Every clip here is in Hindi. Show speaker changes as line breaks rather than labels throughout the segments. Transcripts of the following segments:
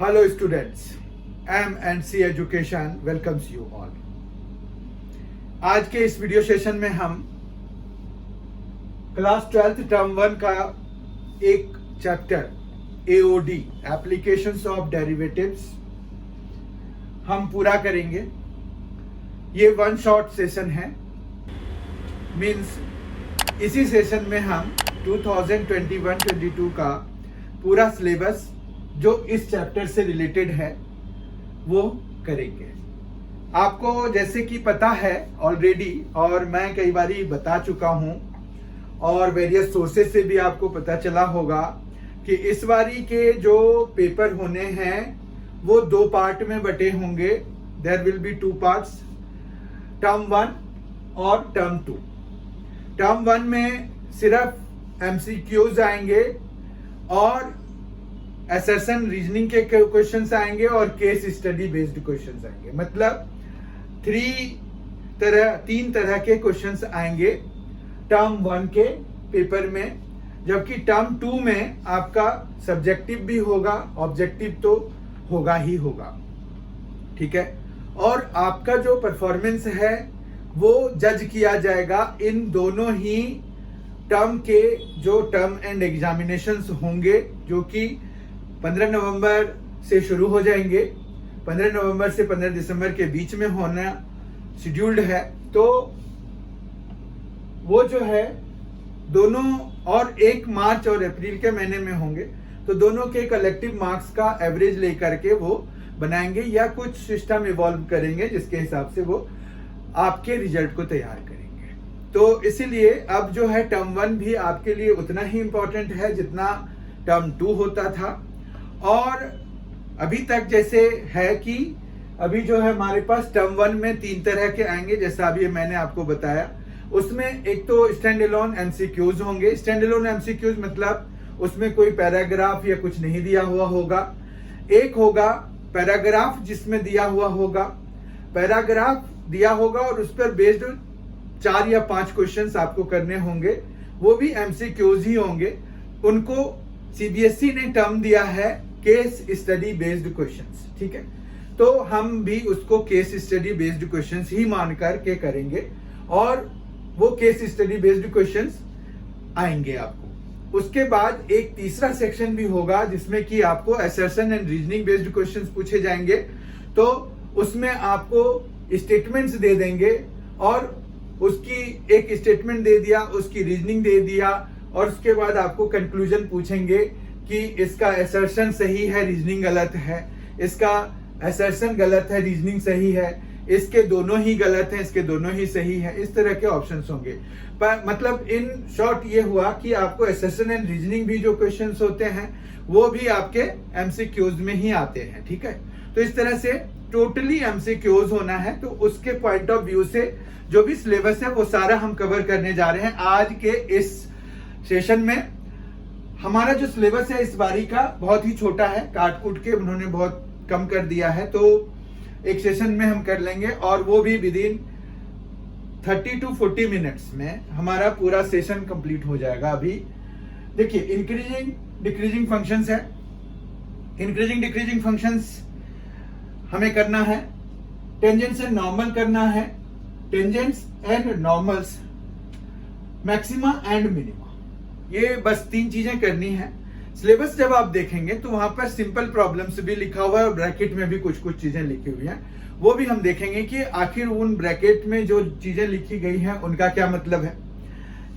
Hello students, M&C Education welcomes you all. आज के इस वीडियो सेशन में हम क्लास 12th टर्म 1 का एक chapter AOD applications of derivatives हम पूरा करेंगे। ये वन शॉट सेशन है, मीन्स इसी सेशन में हम 2021-22 का पूरा सिलेबस जो इस चैप्टर से रिलेटेड है वो करेंगे। आपको जैसे कि पता है ऑलरेडी, और मैं कई बार बता चुका हूं और वेरियस सोर्सेस से भी आपको पता चला होगा कि इस बारी के जो पेपर होने हैं वो दो पार्ट में बटे होंगे। There will be two parts, term 1 और टर्म 2। टर्म 1 में सिर्फ MCQs आएंगे और असर्शन रीजनिंग के क्वेश्चंस आएंगे और केस स्टडी बेस्ड क्वेश्चंस आएंगे। मतलब तीन तरह के क्वेश्चंस आएंगे टर्म 1 के पेपर में, जबकि टर्म 2 में आपका सब्जेक्टिव भी होगा, ऑब्जेक्टिव तो होगा ही होगा। ठीक है, और आपका जो परफॉर्मेंस है वो जज किया जाएगा इन दोनों ही टर्म के जो टर्म एंड एग्जामिनेशंस होंगे, जो कि 15 नवंबर से शुरू हो जाएंगे। 15 नवंबर से 15 दिसंबर के बीच में होना शेड्यूल्ड है। तो वो जो है दोनों, और 1 मार्च और अप्रैल के महीने में होंगे, तो दोनों के कलेक्टिव मार्क्स का एवरेज लेकर के वो बनाएंगे या कुछ सिस्टम इवॉल्व करेंगे जिसके हिसाब से वो आपके रिजल्ट को तैयार करेंगे। तो इसीलिए अब जो है टर्म 1 भी आपके लिए उतना ही इंपॉर्टेंट है जितना टर्म 2 होता था। और अभी तक जैसे है कि अभी जो है हमारे पास टर्म 1 में 3 तरह के आएंगे, जैसा अभी मैंने आपको बताया। उसमें एक तो स्टैंड अलोन MCQs होंगे। स्टैंड अलोन MCQs मतलब उसमें कोई पैराग्राफ या कुछ नहीं दिया हुआ होगा। एक होगा पैराग्राफ जिसमें दिया हुआ होगा, पैराग्राफ दिया होगा और उस पर बेस्ड 4 या 5 क्वेश्चंस आपको करने होंगे, वो भी MCQs ही होंगे। उनको CBSE ने टर्म दिया है केस स्टडी बेस्ड क्वेश्चंस। ठीक है, तो हम भी उसको केस स्टडी बेस्ड क्वेश्चंस ही मानकर के करेंगे और वो केस स्टडी बेस्ड क्वेश्चंस आएंगे आपको। उसके बाद एक तीसरा सेक्शन भी होगा जिसमें कि आपको assertion and reasoning based questions पूछे जाएंगे। तो उसमें आपको स्टेटमेंट्स दे देंगे और उसकी एक स्टेटमेंट दे दिया, उसकी रीजनिंग दे दिया, और उसके बाद आपको कंक्लूजन पूछेंगे कि इसका असर्शन सही है, रीजनिंग गलत है, इसका असर्शन गलत है, रीजनिंग सही है, इसके दोनों ही गलत है, इसके दोनों ही सही है। इस तरह के ऑप्शंस होंगे। पर मतलब इन शॉर्ट ये हुआ कि आपको असर्शन एंड रीजनिंग भी जो क्वेश्चंस होते हैं वो भी आपके MCQs में ही आते हैं। ठीक है, तो इस तरह से टोटली MCQs होना है। तो उसके पॉइंट ऑफ व्यू से जो भी सिलेबस है वो सारा हम कवर करने जा रहे हैं आज के इस सेशन में। हमारा जो सिलेबस है इस बारी का बहुत ही छोटा है, काट कूट के उन्होंने बहुत कम कर दिया है, तो एक सेशन में हम कर लेंगे और वो भी विद इन 30 to 40 मिनट्स में हमारा पूरा सेशन कंप्लीट हो जाएगा। अभी देखिए इंक्रीजिंग डिक्रीजिंग फंक्शंस है। इंक्रीजिंग डिक्रीजिंग फंक्शंस हमें करना है, टेंजेंट्स एंड नॉर्मल करना है, tangents and normals, maxima and minima, ये बस 3 चीजें करनी है। सिलेबस जब आप देखेंगे तो वहां पर सिंपल प्रॉब्लम्स भी लिखा हुआ है और ब्रैकेट में भी कुछ कुछ चीजें लिखी हुई हैं। वो भी हम देखेंगे कि आखिर उन ब्रैकेट में जो चीजें लिखी गई हैं उनका क्या मतलब है।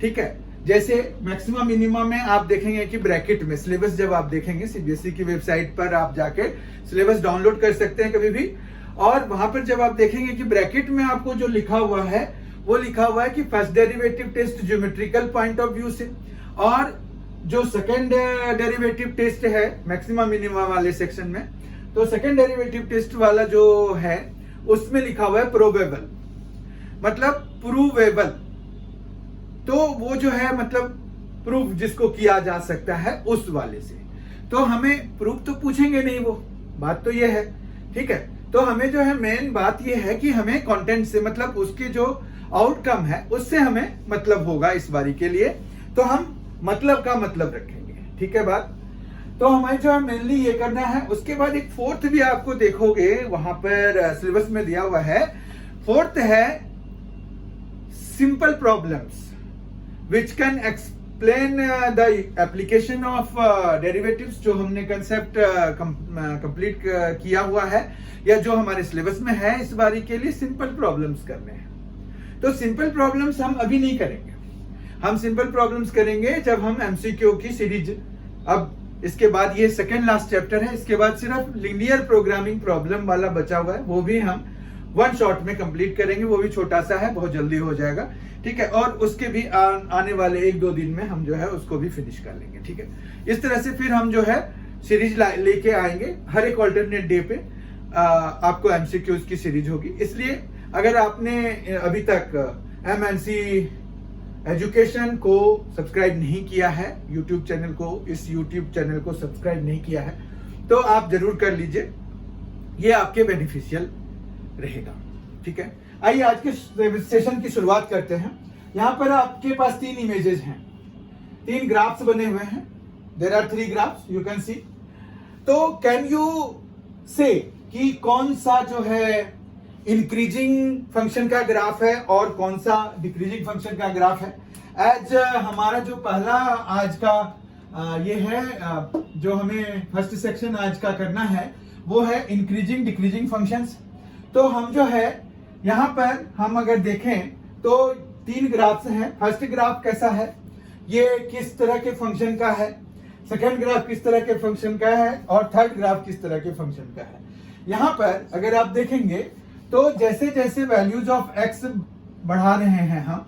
ठीक है, जैसे मैक्सिमा मिनिमा में आप देखेंगे कि ब्रैकेट में सिलेबस जब आप देखेंगे CBSE की वेबसाइट पर आप जाके सिलेबस डाउनलोड कर सकते हैं कभी भी, और वहां पर जब आप देखेंगे कि ब्रैकेट में आपको जो लिखा हुआ है वो लिखा हुआ है कि first derivative test geometrical point of view से, और जो सेकंड डेरिवेटिव टेस्ट है मैक्सिमा मिनिमा वाले सेक्शन में, तो सेकंड डेरिवेटिव टेस्ट वाला जो है उसमें लिखा हुआ है प्रोबेबल, मतलब प्रूवेबल। तो वो जो है मतलब प्रूफ जिसको किया जा सकता है उस वाले से। तो हमें प्रूफ तो पूछेंगे नहीं, वो बात तो ये है। ठीक है, तो हमें जो है मेन बात ये है कि हमें कंटेंट से मतलब उसके जो आउटकम है उससे हमें मतलब होगा इस बारी के लिए, तो हम मतलब का मतलब रखेंगे। ठीक है बात। तो हमें जो है मेनली ये करना है। उसके बाद एक फोर्थ भी आपको देखोगे वहां पर सिलेबस में दिया हुआ है। फोर्थ है simple problems which can explain the application of derivatives, जो हमने कंसेप्ट कंप्लीट किया हुआ है या जो हमारे सिलेबस में है इस बारी के लिए सिंपल प्रॉब्लम्स करने हैं। तो सिंपल प्रॉब्लम्स हम अभी नहीं करेंगे, हम सिंपल प्रॉब्लम्स करेंगे जब हम एमसीक्यू की सीरीज, अब इसके बाद ये सेकेंड लास्ट चैप्टर है, इसके बाद सिर्फ लीनियर प्रोग्रामिंग प्रॉब्लम वाला बचा हुआ है, वो भी हम वन शॉट में कंप्लीट करेंगे। वो भी छोटा सा है, बहुत जल्दी हो जाएगा, ठीक है। और उसके भी आने वाले 1-2 दिन में हम जो है उसको भी फिनिश कर लेंगे, ठीक है। इस तरह से फिर हम जो है सीरीज लेके आएंगे, हर एक ऑल्टरनेट डे पे आपको एमसीक्यूज की सीरीज होगी। इसलिए अगर आपने अभी तक एमएनसी एजुकेशन को सब्सक्राइब नहीं किया है, यूट्यूब चैनल को, इस यूट्यूब चैनल को सब्सक्राइब नहीं किया है, तो आप जरूर कर लीजिए, ये आपके बेनिफिशियल रहेगा, ठीक है। आइए आज के सेशन की शुरुआत करते हैं। यहां पर आपके पास 3 इमेजेस हैं, 3 ग्राफ्स बने हुए हैं। There are 3 graphs you can see. तो कैन यू से कि कौन सा जो है इंक्रीजिंग फंक्शन का ग्राफ है और कौन सा डिक्रीजिंग फंक्शन का ग्राफ है। एज हमारा जो पहला आज का ये है, जो हमें फर्स्ट सेक्शन आज का करना है वो है इंक्रीजिंग डिक्रीजिंग फंक्शंस। तो हम जो है यहां पर हम अगर देखें तो 3 ग्राफ्स हैं। फर्स्ट ग्राफ कैसा है, ये किस तरह के फंक्शन का है, सेकेंड ग्राफ किस तरह के फंक्शन का है और थर्ड ग्राफ किस तरह के फंक्शन का है। यहां पर अगर आप देखेंगे तो जैसे जैसे वैल्यूज ऑफ एक्स बढ़ा रहे हैं हम,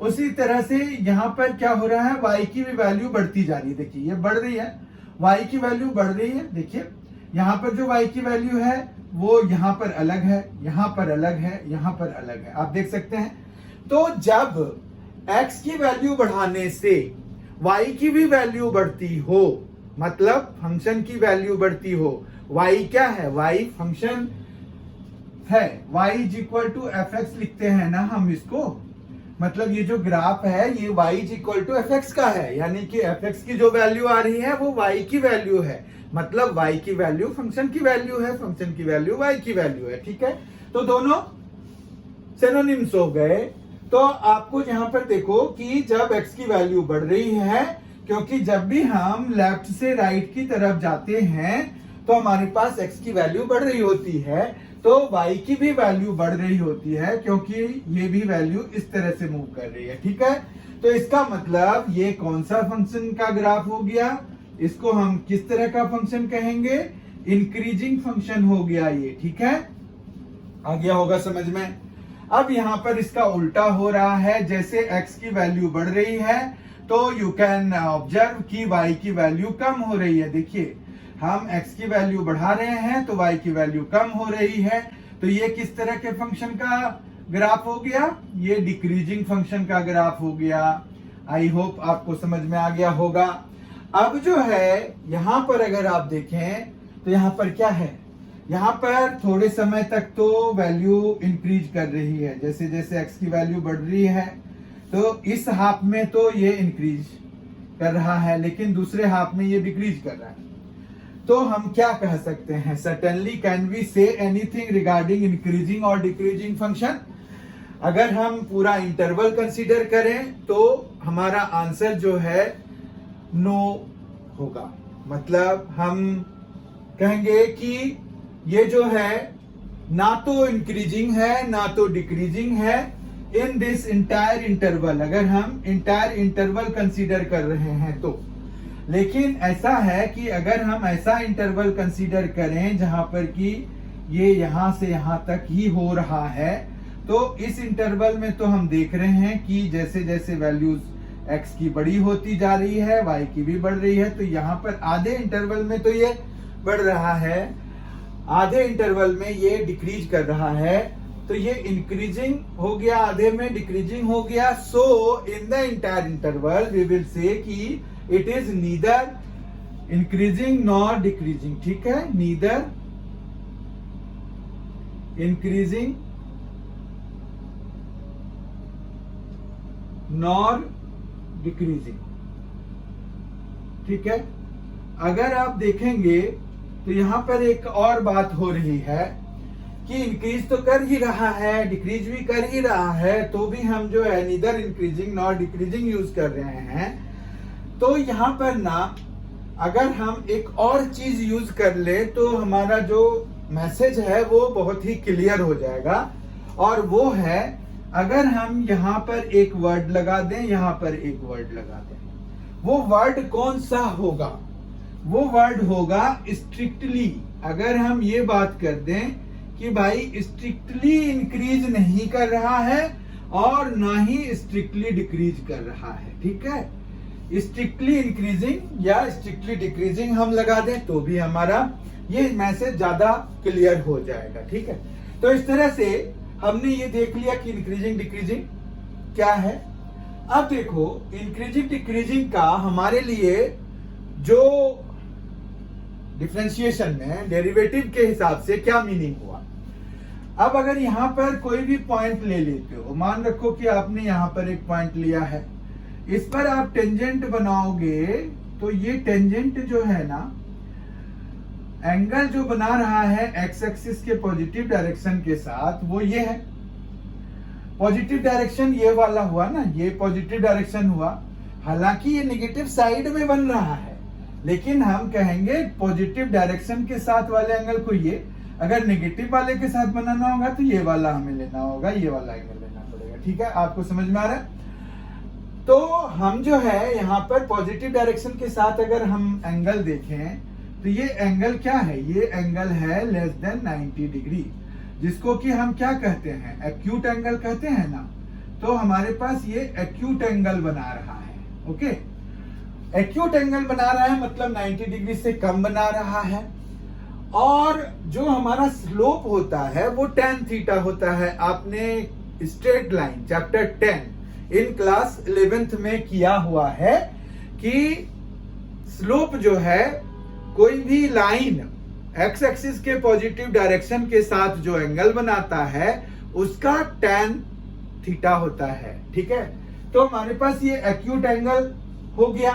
उसी तरह से यहां पर क्या हो रहा है, वाई की भी वैल्यू बढ़ती जा रही है। देखिए ये बढ़ रही है, वाई की वैल्यू बढ़ रही है। देखिए यहां पर जो वाई की वैल्यू है वो यहां पर अलग है, यहां पर अलग है, यहां पर अलग है, आप देख सकते हैं। तो जब एक्स की वैल्यू बढ़ाने से वाई की भी वैल्यू बढ़ती हो, मतलब फंक्शन की वैल्यू बढ़ती हो, वाई क्या है, वाई फंक्शन है, y is equal to F X लिखते हैं ना हम इसको, मतलब ये जो ग्राफ है ये y is equal to F X का है, यानी कि एफ एक्स की जो वैल्यू आ रही है वो y की वैल्यू है, मतलब y की वैल्यू फंक्शन की वैल्यू है, फंक्शन की वैल्यू y की वैल्यू है, ठीक है। तो दोनों सिनोनिम्स हो गए। तो आपको यहां पर देखो कि जब x की वैल्यू बढ़ रही है, क्योंकि जब भी हम लेफ्ट से राइट की तरफ जाते हैं तो हमारे पास x की वैल्यू बढ़ रही होती है, तो y की भी वैल्यू बढ़ रही होती है, क्योंकि ये भी वैल्यू इस तरह से मूव कर रही है, ठीक है। तो इसका मतलब ये कौन सा फंक्शन का ग्राफ हो गया, इसको हम किस तरह का फंक्शन कहेंगे, इंक्रीजिंग फंक्शन हो गया ये, ठीक है। आ गया होगा समझ में। अब यहां पर इसका उल्टा हो रहा है, जैसे x की वैल्यू बढ़ रही है तो यू कैन ऑब्जर्व कि y की वैल्यू कम हो रही है। देखिए हम x की वैल्यू बढ़ा रहे हैं तो y की वैल्यू कम हो रही है। तो ये किस तरह के फंक्शन का ग्राफ हो गया, ये डिक्रीजिंग फंक्शन का ग्राफ हो गया। आई होप आपको समझ में आ गया होगा। अब जो है यहां पर अगर आप देखें तो यहां पर क्या है, यहां पर थोड़े समय तक तो वैल्यू इंक्रीज कर रही है, जैसे जैसे x की वैल्यू बढ़ रही है तो इस हाफ में तो ये इंक्रीज कर रहा है, लेकिन दूसरे हाफ में ये डिक्रीज कर रहा है। तो हम क्या कह सकते हैं, certainly can we say anything regarding increasing और डिक्रीजिंग फंक्शन। अगर हम पूरा इंटरवल कंसीडर करें तो हमारा आंसर जो है नो होगा, मतलब हम कहेंगे कि ये जो है ना तो इंक्रीजिंग है ना तो डिक्रीजिंग है इन दिस इंटायर इंटरवल, अगर हम इंटायर इंटरवल कंसीडर कर रहे हैं तो। लेकिन ऐसा है कि अगर हम ऐसा इंटरवल कंसीडर करें जहां पर कि ये यहां से यहां तक ही हो रहा है, तो इस इंटरवल में तो हम देख रहे हैं कि जैसे जैसे वैल्यूज x की बड़ी होती जा रही है y की भी बढ़ रही है। तो यहाँ पर आधे इंटरवल में तो ये बढ़ रहा है, आधे इंटरवल में ये डिक्रीज कर रहा है, तो ये इंक्रीजिंग हो गया, आधे में डिक्रीजिंग हो गया। So in the entire interval we will say कि it is neither increasing nor decreasing, ठीक है, नीदर इंक्रीजिंग नॉर डिक्रीजिंग, ठीक है। अगर आप देखेंगे तो यहाँ पर एक और बात हो रही है कि इंक्रीज तो कर ही रहा है, डिक्रीज भी कर ही रहा है, तो भी हम जो है neither increasing nor decreasing use कर रहे हैं। तो यहाँ पर ना अगर हम एक और चीज यूज कर ले तो हमारा जो मैसेज है वो बहुत ही क्लियर हो जाएगा, और वो है अगर हम यहाँ पर एक वर्ड लगा दें, यहाँ पर एक वर्ड लगा दें, वो वर्ड कौन सा होगा? वो वर्ड होगा स्ट्रिक्टली। अगर हम ये बात कर दें कि भाई स्ट्रिक्टली इंक्रीज नहीं कर रहा है और ना ही स्ट्रिक्टली डिक्रीज कर रहा है, ठीक है, स्ट्रिक्टली इंक्रीजिंग या स्ट्रिक्टली डिक्रीजिंग हम लगा दें तो भी हमारा ये मैसेज ज्यादा क्लियर हो जाएगा, ठीक है। तो इस तरह से हमने ये देख लिया कि इंक्रीजिंग डिक्रीजिंग क्या है। अब देखो इंक्रीजिंग डिक्रीजिंग का हमारे लिए जो डिफरेंशिएशन में डेरिवेटिव के हिसाब से क्या मीनिंग हुआ। अब अगर यहां पर कोई भी पॉइंट ले लेते हो, मान रखो कि आपने यहां पर एक पॉइंट लिया है, इस पर आप टेंजेंट बनाओगे तो ये टेंजेंट जो है ना, एंगल जो बना रहा है एक्स एक्सिस के पॉजिटिव डायरेक्शन के साथ, वो ये है। पॉजिटिव डायरेक्शन ये वाला हुआ ना, ये पॉजिटिव डायरेक्शन हुआ, हालांकि ये नेगेटिव साइड में बन रहा है, लेकिन हम कहेंगे पॉजिटिव डायरेक्शन के साथ वाले एंगल को ये, अगर नेगेटिव वाले के साथ बनाना होगा तो ये वाला हमें लेना होगा, ये वाला एंगल लेना पड़ेगा, ठीक है। आपको समझ में आ रहा है? तो हम जो है यहाँ पर पॉजिटिव डायरेक्शन के साथ अगर हम एंगल देखें तो ये एंगल क्या है? ये एंगल है लेस देन 90 डिग्री, जिसको कि हम क्या कहते हैं? एक्यूट एंगल कहते हैं ना। तो हमारे पास ये एक्यूट एंगल बना रहा है, ओके। एक्यूट एंगल बना रहा है मतलब 90 डिग्री से कम बना रहा है, और जो हमारा स्लोप होता है वो tan थीटा होता है। आपने straight line chapter 10 in class 11th में किया हुआ है कि स्लोप जो है, कोई भी लाइन एक्स एक्सिस के पॉजिटिव डायरेक्शन के साथ जो एंगल बनाता है उसका tan थीटा होता है, ठीक है। तो हमारे पास ये एक्यूट एंगल हो गया।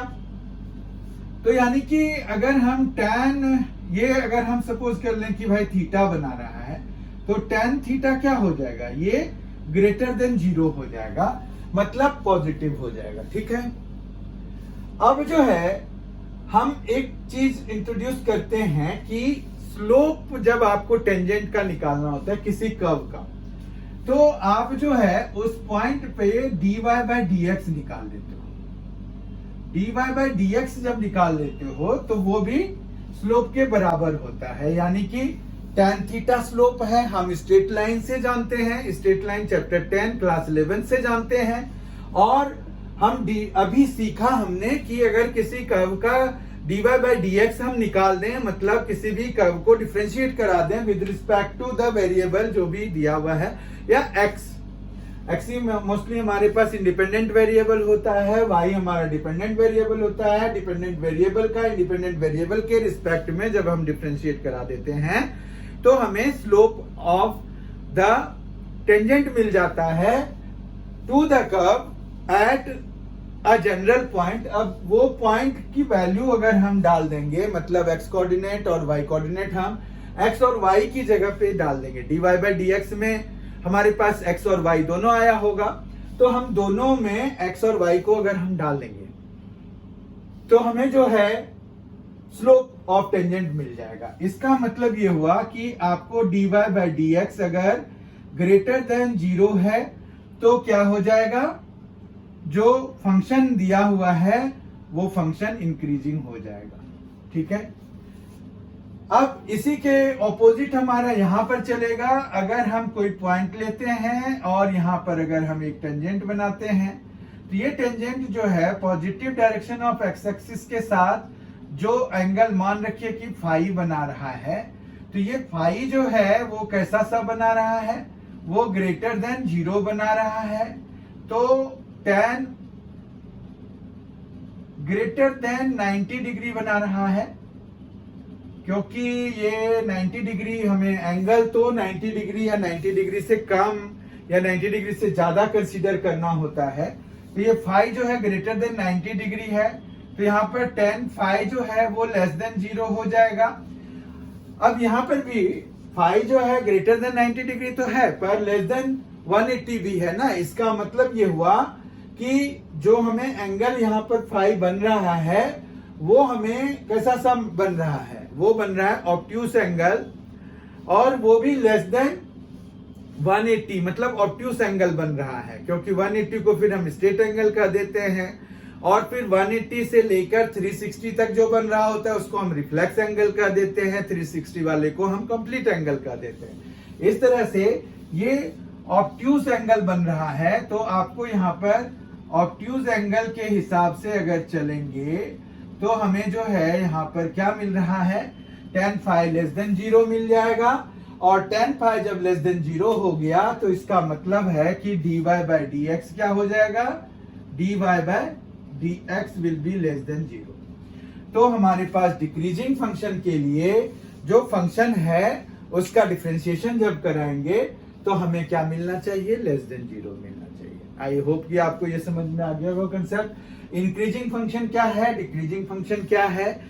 तो यानी कि अगर हम tan, ये अगर हम सपोज कर लें कि भाई थीटा बना रहा है, तो tan थीटा क्या हो जाएगा? ये ग्रेटर देन 0 हो जाएगा, मतलब पॉजिटिव हो जाएगा, ठीक है। अब जो है हम एक चीज इंट्रोड्यूस करते हैं कि स्लोप जब आपको टेंजेंट का निकालना होता है किसी कर्व का, तो आप जो है उस पॉइंट पे dy बाय dx निकाल देते हो। dy बाय dx जब निकाल लेते हो तो वो भी स्लोप के बराबर होता है, यानी कि tan थीटा स्लोप है, हम स्ट्रेट लाइन से जानते हैं, स्ट्रेट लाइन चैप्टर 10 क्लास 11 से जानते हैं। और हम अभी सीखा हमने कि अगर किसी कर्व का dy बाय dx हम निकाल दें, मतलब किसी भी कर्व को डिफरेंशिएट करा दें with respect to the variable जो भी दिया हुआ है, या x मोस्टली हमारे पास इंडिपेंडेंट वेरिएबल होता है, y हमारा डिपेंडेंट वेरिएबल होता है। डिपेंडेंट वेरिएबल का इंडिपेंडेंट वेरिएबल के रिस्पेक्ट में जब हम डिफरेंशिएट करा देते हैं तो हमें स्लोप ऑफ द टेंजेंट मिल जाता है to the curve at a general point. अब वो पॉइंट की वैल्यू अगर हम डाल देंगे, मतलब x कोऑर्डिनेट और y कोऑर्डिनेट हम x और y की जगह पे डाल देंगे। dy बाय dx में हमारे पास x और y दोनों आया होगा, तो हम दोनों में x और y को अगर हम डाल देंगे तो हमें जो है स्लोप ऑफ टेंजेंट मिल जाएगा। इसका मतलब ये हुआ कि आपको dy बाय dx अगर ग्रेटर देन 0 है तो क्या हो जाएगा? जो फंक्शन दिया हुआ है वो फंक्शन इंक्रीजिंग हो जाएगा, ठीक है। अब इसी के ऑपोजिट हमारा यहां पर चलेगा। अगर हम कोई पॉइंट लेते हैं और यहां पर अगर हम एक टेंजेंट बनाते हैं, तो ये टेंजेंट जो है positive direction of x axis के साथ जो एंगल मान रखिए कि फाई बना रहा है, तो ये फाई जो है वो कैसा सा बना रहा है? वो ग्रेटर देन 0 बना रहा है। तो tan ग्रेटर देन 90 डिग्री बना रहा है, क्योंकि ये 90 डिग्री हमें एंगल तो 90 डिग्री या 90 डिग्री से कम या 90 डिग्री से ज्यादा कंसीडर करना होता है। तो ये फाई जो है ग्रेटर देन 90 डिग्री है, तो यहाँ पर tan phi जो है वो लेस देन 0 हो जाएगा। अब यहाँ पर भी phi जो है ग्रेटर देन 90 डिग्री तो है, पर लेस देन 180 भी है ना। इसका मतलब ये हुआ कि जो हमें एंगल यहाँ पर phi बन रहा है वो हमें कैसा सा बन रहा है, वो बन रहा है ऑब्ट्यूस एंगल, और वो भी लेस देन 180, मतलब ऑब्ट्यूस एंगल बन रहा है, क्योंकि 180 को फिर हम स्ट्रेट एंगल कर देते हैं, और फिर 180 से लेकर 360 तक जो बन रहा होता है उसको हम रिफ्लेक्स एंगल कर देते हैं, 360 वाले को हम कंप्लीट एंगल कर देते हैं। इस तरह से ये ऑब्ट्यूस एंगल बन रहा है। तो आपको यहाँ पर ऑब्ट्यूस एंगल के हिसाब से अगर चलेंगे तो हमें जो है यहाँ पर क्या मिल रहा है, tan phi लेस देन 0 मिल जाएगा, और tan phi जब लेस देन 0 हो गया तो इसका मतलब है कि dy by dx क्या हो जाएगा, dy by dx will be less than 0। तो हमारे पास डिक्रीजिंग फंक्शन के लिए जो फंक्शन है उसका डिफरेंशिएशन जब कराएंगे तो हमें क्या मिलना चाहिए, लेस देन 0 मिलना चाहिए। आई होप कि आपको ये समझ में आ गया वो कंसेप्ट। इंक्रीजिंग फंक्शन क्या है, डिक्रीजिंग फंक्शन क्या है,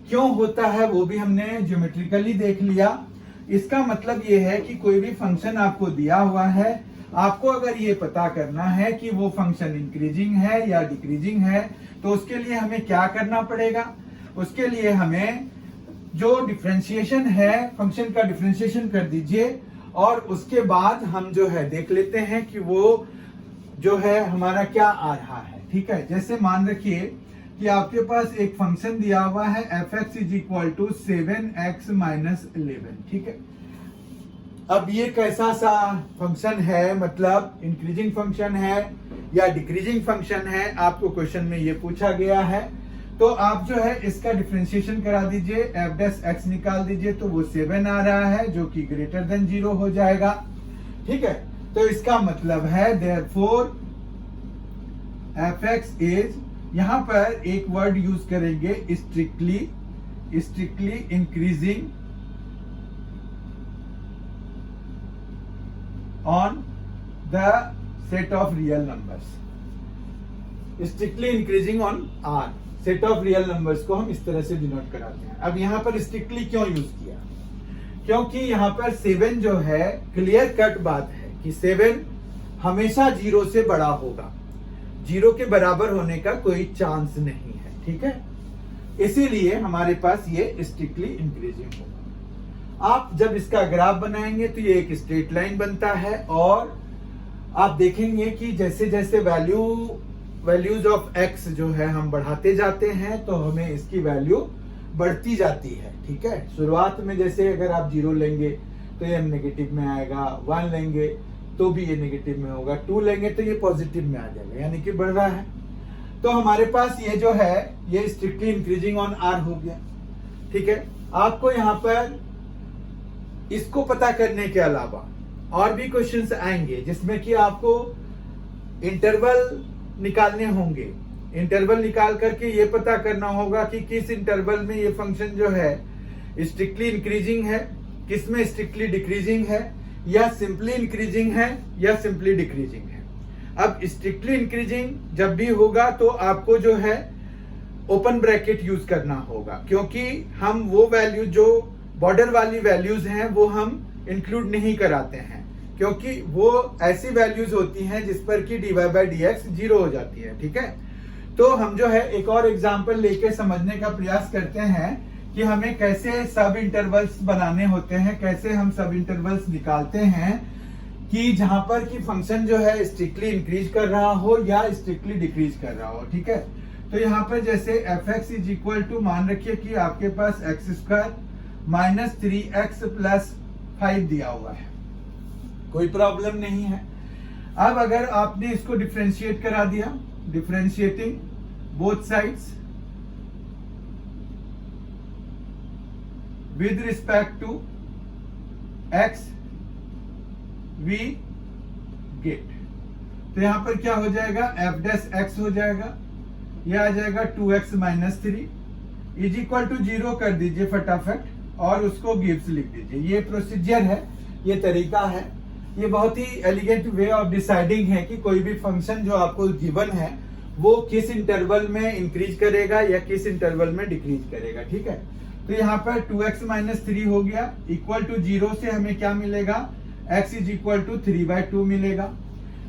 क्यों होता है, वो भी हमने ज्योमेट्रिकली देख लिया। इसका मतलब ये है कि कोई भी फंक्शन आपको दिया हुआ है, आपको अगर ये पता करना है कि वो फंक्शन इंक्रीजिंग है या डिक्रीजिंग है, तो उसके लिए हमें क्या करना पड़ेगा, उसके लिए हमें जो डिफरेंशिएशन है, फंक्शन का डिफरेंशिएशन कर दीजिए, और उसके बाद हम जो है देख लेते हैं कि वो जो है हमारा क्या आ रहा है। ठीक है, जैसे मान रखिए कि आपके पास एक फंक्शन दिया हुआ है f(x) = 7x - 11। ठीक है, अब ये कैसा सा फंक्शन है, मतलब इंक्रीजिंग फंक्शन है या डिक्रीजिंग फंक्शन है, आपको क्वेश्चन में ये पूछा गया है। तो आप जो है इसका डिफरेंशिएशन करा दीजिए, f(x) निकाल दीजिए, तो वो 7 आ रहा है जो कि ग्रेटर देन 0 हो जाएगा। ठीक है, तो इसका मतलब है therefore f(x) is, यहां पर एक वर्ड यूज करेंगे strictly increasing on the set of real numbers. Strictly increasing on R set of real numbers को हम इस तरह से डिनोट कराते हैं। अब यहां पर स्ट्रिक्टली क्यों यूज किया, क्योंकि यहां पर 7 जो है क्लियर कट बात है कि 7 हमेशा 0 से बड़ा होगा, 0 के बराबर होने का कोई चांस नहीं है। ठीक है, इसीलिए हमारे पास ये स्ट्रिक्टली इंक्रीजिंग होगा। आप जब इसका ग्राफ बनाएंगे तो ये एक स्ट्रेट लाइन बनता है, और आप देखेंगे कि जैसे जैसे वैल्यूज ऑफ x जो है हम बढ़ाते जाते हैं तो हमें इसकी वैल्यू बढ़ती जाती है। ठीक है, शुरुआत में जैसे अगर आप 0 लेंगे तो ये नेगेटिव में आएगा, 1 लेंगे तो भी ये नेगेटिव में होगा, 2 लेंगे तो ये पॉजिटिव में आ जाएगा, यानी कि बढ़ रहा है। तो हमारे पास ये जो है ये स्ट्रिक्टली इंक्रीजिंग ऑन आर हो गया। ठीक है, आपको यहाँ पर इसको पता करने के अलावा और भी क्वेश्चंस आएंगे जिसमें कि आपको इंटरवल निकालने होंगे। इंटरवल निकाल करके ये पता करना होगा कि किस इंटरवल में ये फंक्शन जो है स्ट्रिक्टली इंक्रीजिंग है, किसमें स्ट्रिक्टली डिक्रीजिंग है, या सिंपली इंक्रीजिंग है या सिंपली डिक्रीजिंग है। अब स्ट्रिक्टली इंक्रीजिंग जब भी होगा तो आपको जो है ओपन ब्रैकेट यूज करना होगा, क्योंकि हम वो वैल्यू जो बॉर्डर वाली वैल्यूज हैं वो हम इंक्लूड नहीं कराते हैं, क्योंकि वो ऐसी वैल्यूज होती हैं जिस पर कि dy by dx 0 हो जाती है। ठीक है, तो हम जो है एक और एग्जांपल लेके समझने का प्रयास करते हैं कि हमें कैसे सब इंटरवल्स बनाने होते हैं, कैसे हम सब इंटरवल्स निकालते हैं कि जहां पर कि फंक्शन जो है स्ट्रिक्टली इंक्रीज कर रहा हो या स्ट्रिक्टली डिक्रीज कर रहा हो। ठीक है, तो यहाँ पर जैसे f(x) = मान रखिए कि आपके पास x² - 3x + 5 दिया हुआ है, कोई प्रॉब्लम नहीं है। अब अगर आपने इसको डिफरेंशिएट करा दिया, differentiating both sides with respect to x, we get, तो यहां पर क्या हो जाएगा, f(x) हो जाएगा, यह आ जाएगा 2x - 3 = 0 कर दीजिए फटाफट, और उसको गिव्स लिख दीजिए। ये प्रोसीजर है, ये तरीका है, ये बहुत ही एलिगेंट वे ऑफ डिसाइडिंग है कि कोई भी फंक्शन जो आपको गिवन है वो किस इंटरवल में इंक्रीज करेगा या किस इंटरवल में डिक्रीज करेगा। ठीक है, तो यहाँ पर 2x माइनस 3 हो गया, इक्वल टू 0 से हमें क्या मिलेगा, x इज इक्वल टू 3/2 मिलेगा।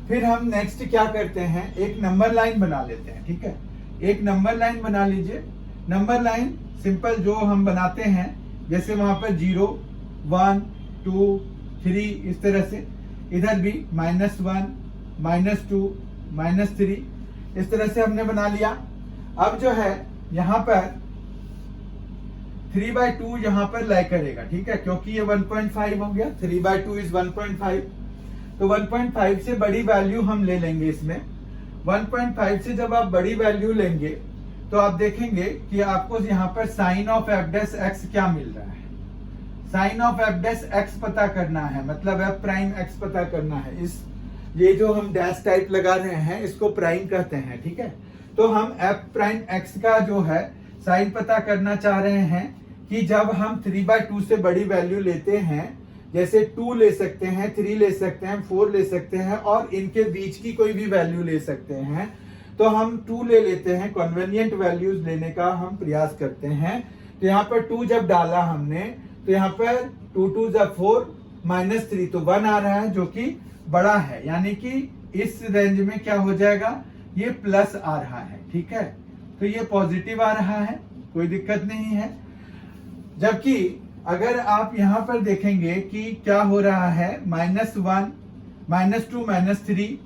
फिर हम नेक्स्ट क्या करते हैं, एक नंबर लाइन बना लेते हैं। ठीक है, एक नंबर लाइन बना लीजिए। नंबर लाइन सिंपल जो हम बनाते हैं, जैसे वहां पर 0, 1, 2, 3 इस तरह से, इधर भी -1, -2, -3 इस तरह से हमने बना लिया। अब जो है यहाँ पर 3/2 यहाँ पर लाई करेगा। ठीक है, क्योंकि ये 1.5 हो गया, 3/2 इज 1.5, तो 1.5 से बड़ी वैल्यू हम ले लेंगे इसमें। 1.5 से जब आप बड़ी वैल्यू लेंगे तो आप देखेंगे कि आपको यहाँ पर sign of F dash X क्या मिल रहा है। Sign of F dash X पता करना है, मतलब एफ प्राइम एक्स पता करना है। इस ये जो हम डैश टाइप लगा रहे हैं इसको प्राइम कहते हैं। ठीक है, तो हम एफ प्राइम एक्स का जो है साइन पता करना चाह रहे हैं कि जब हम 3/2 से बड़ी वैल्यू लेते हैं, जैसे 2 ले सकते हैं, 3 ले सकते हैं, 4 ले सकते हैं और इनके बीच की कोई भी वैल्यू ले सकते हैं, तो हम 2 ले लेते हैं। कन्वीनियंट वैल्यूज लेने का हम प्रयास करते हैं। तो यहाँ पर 2 जब डाला हमने तो यहाँ पर 2 2 जब 4 -3 तो 1 आ रहा है जो कि बड़ा है, यानी कि इस रेंज में क्या हो जाएगा, ये प्लस आ रहा है। ठीक है, तो ये पॉजिटिव आ रहा है, कोई दिक्कत नहीं है। जबकि अगर आप यहां पर देखेंगे कि क्या हो रहा है, -1, -2, -3,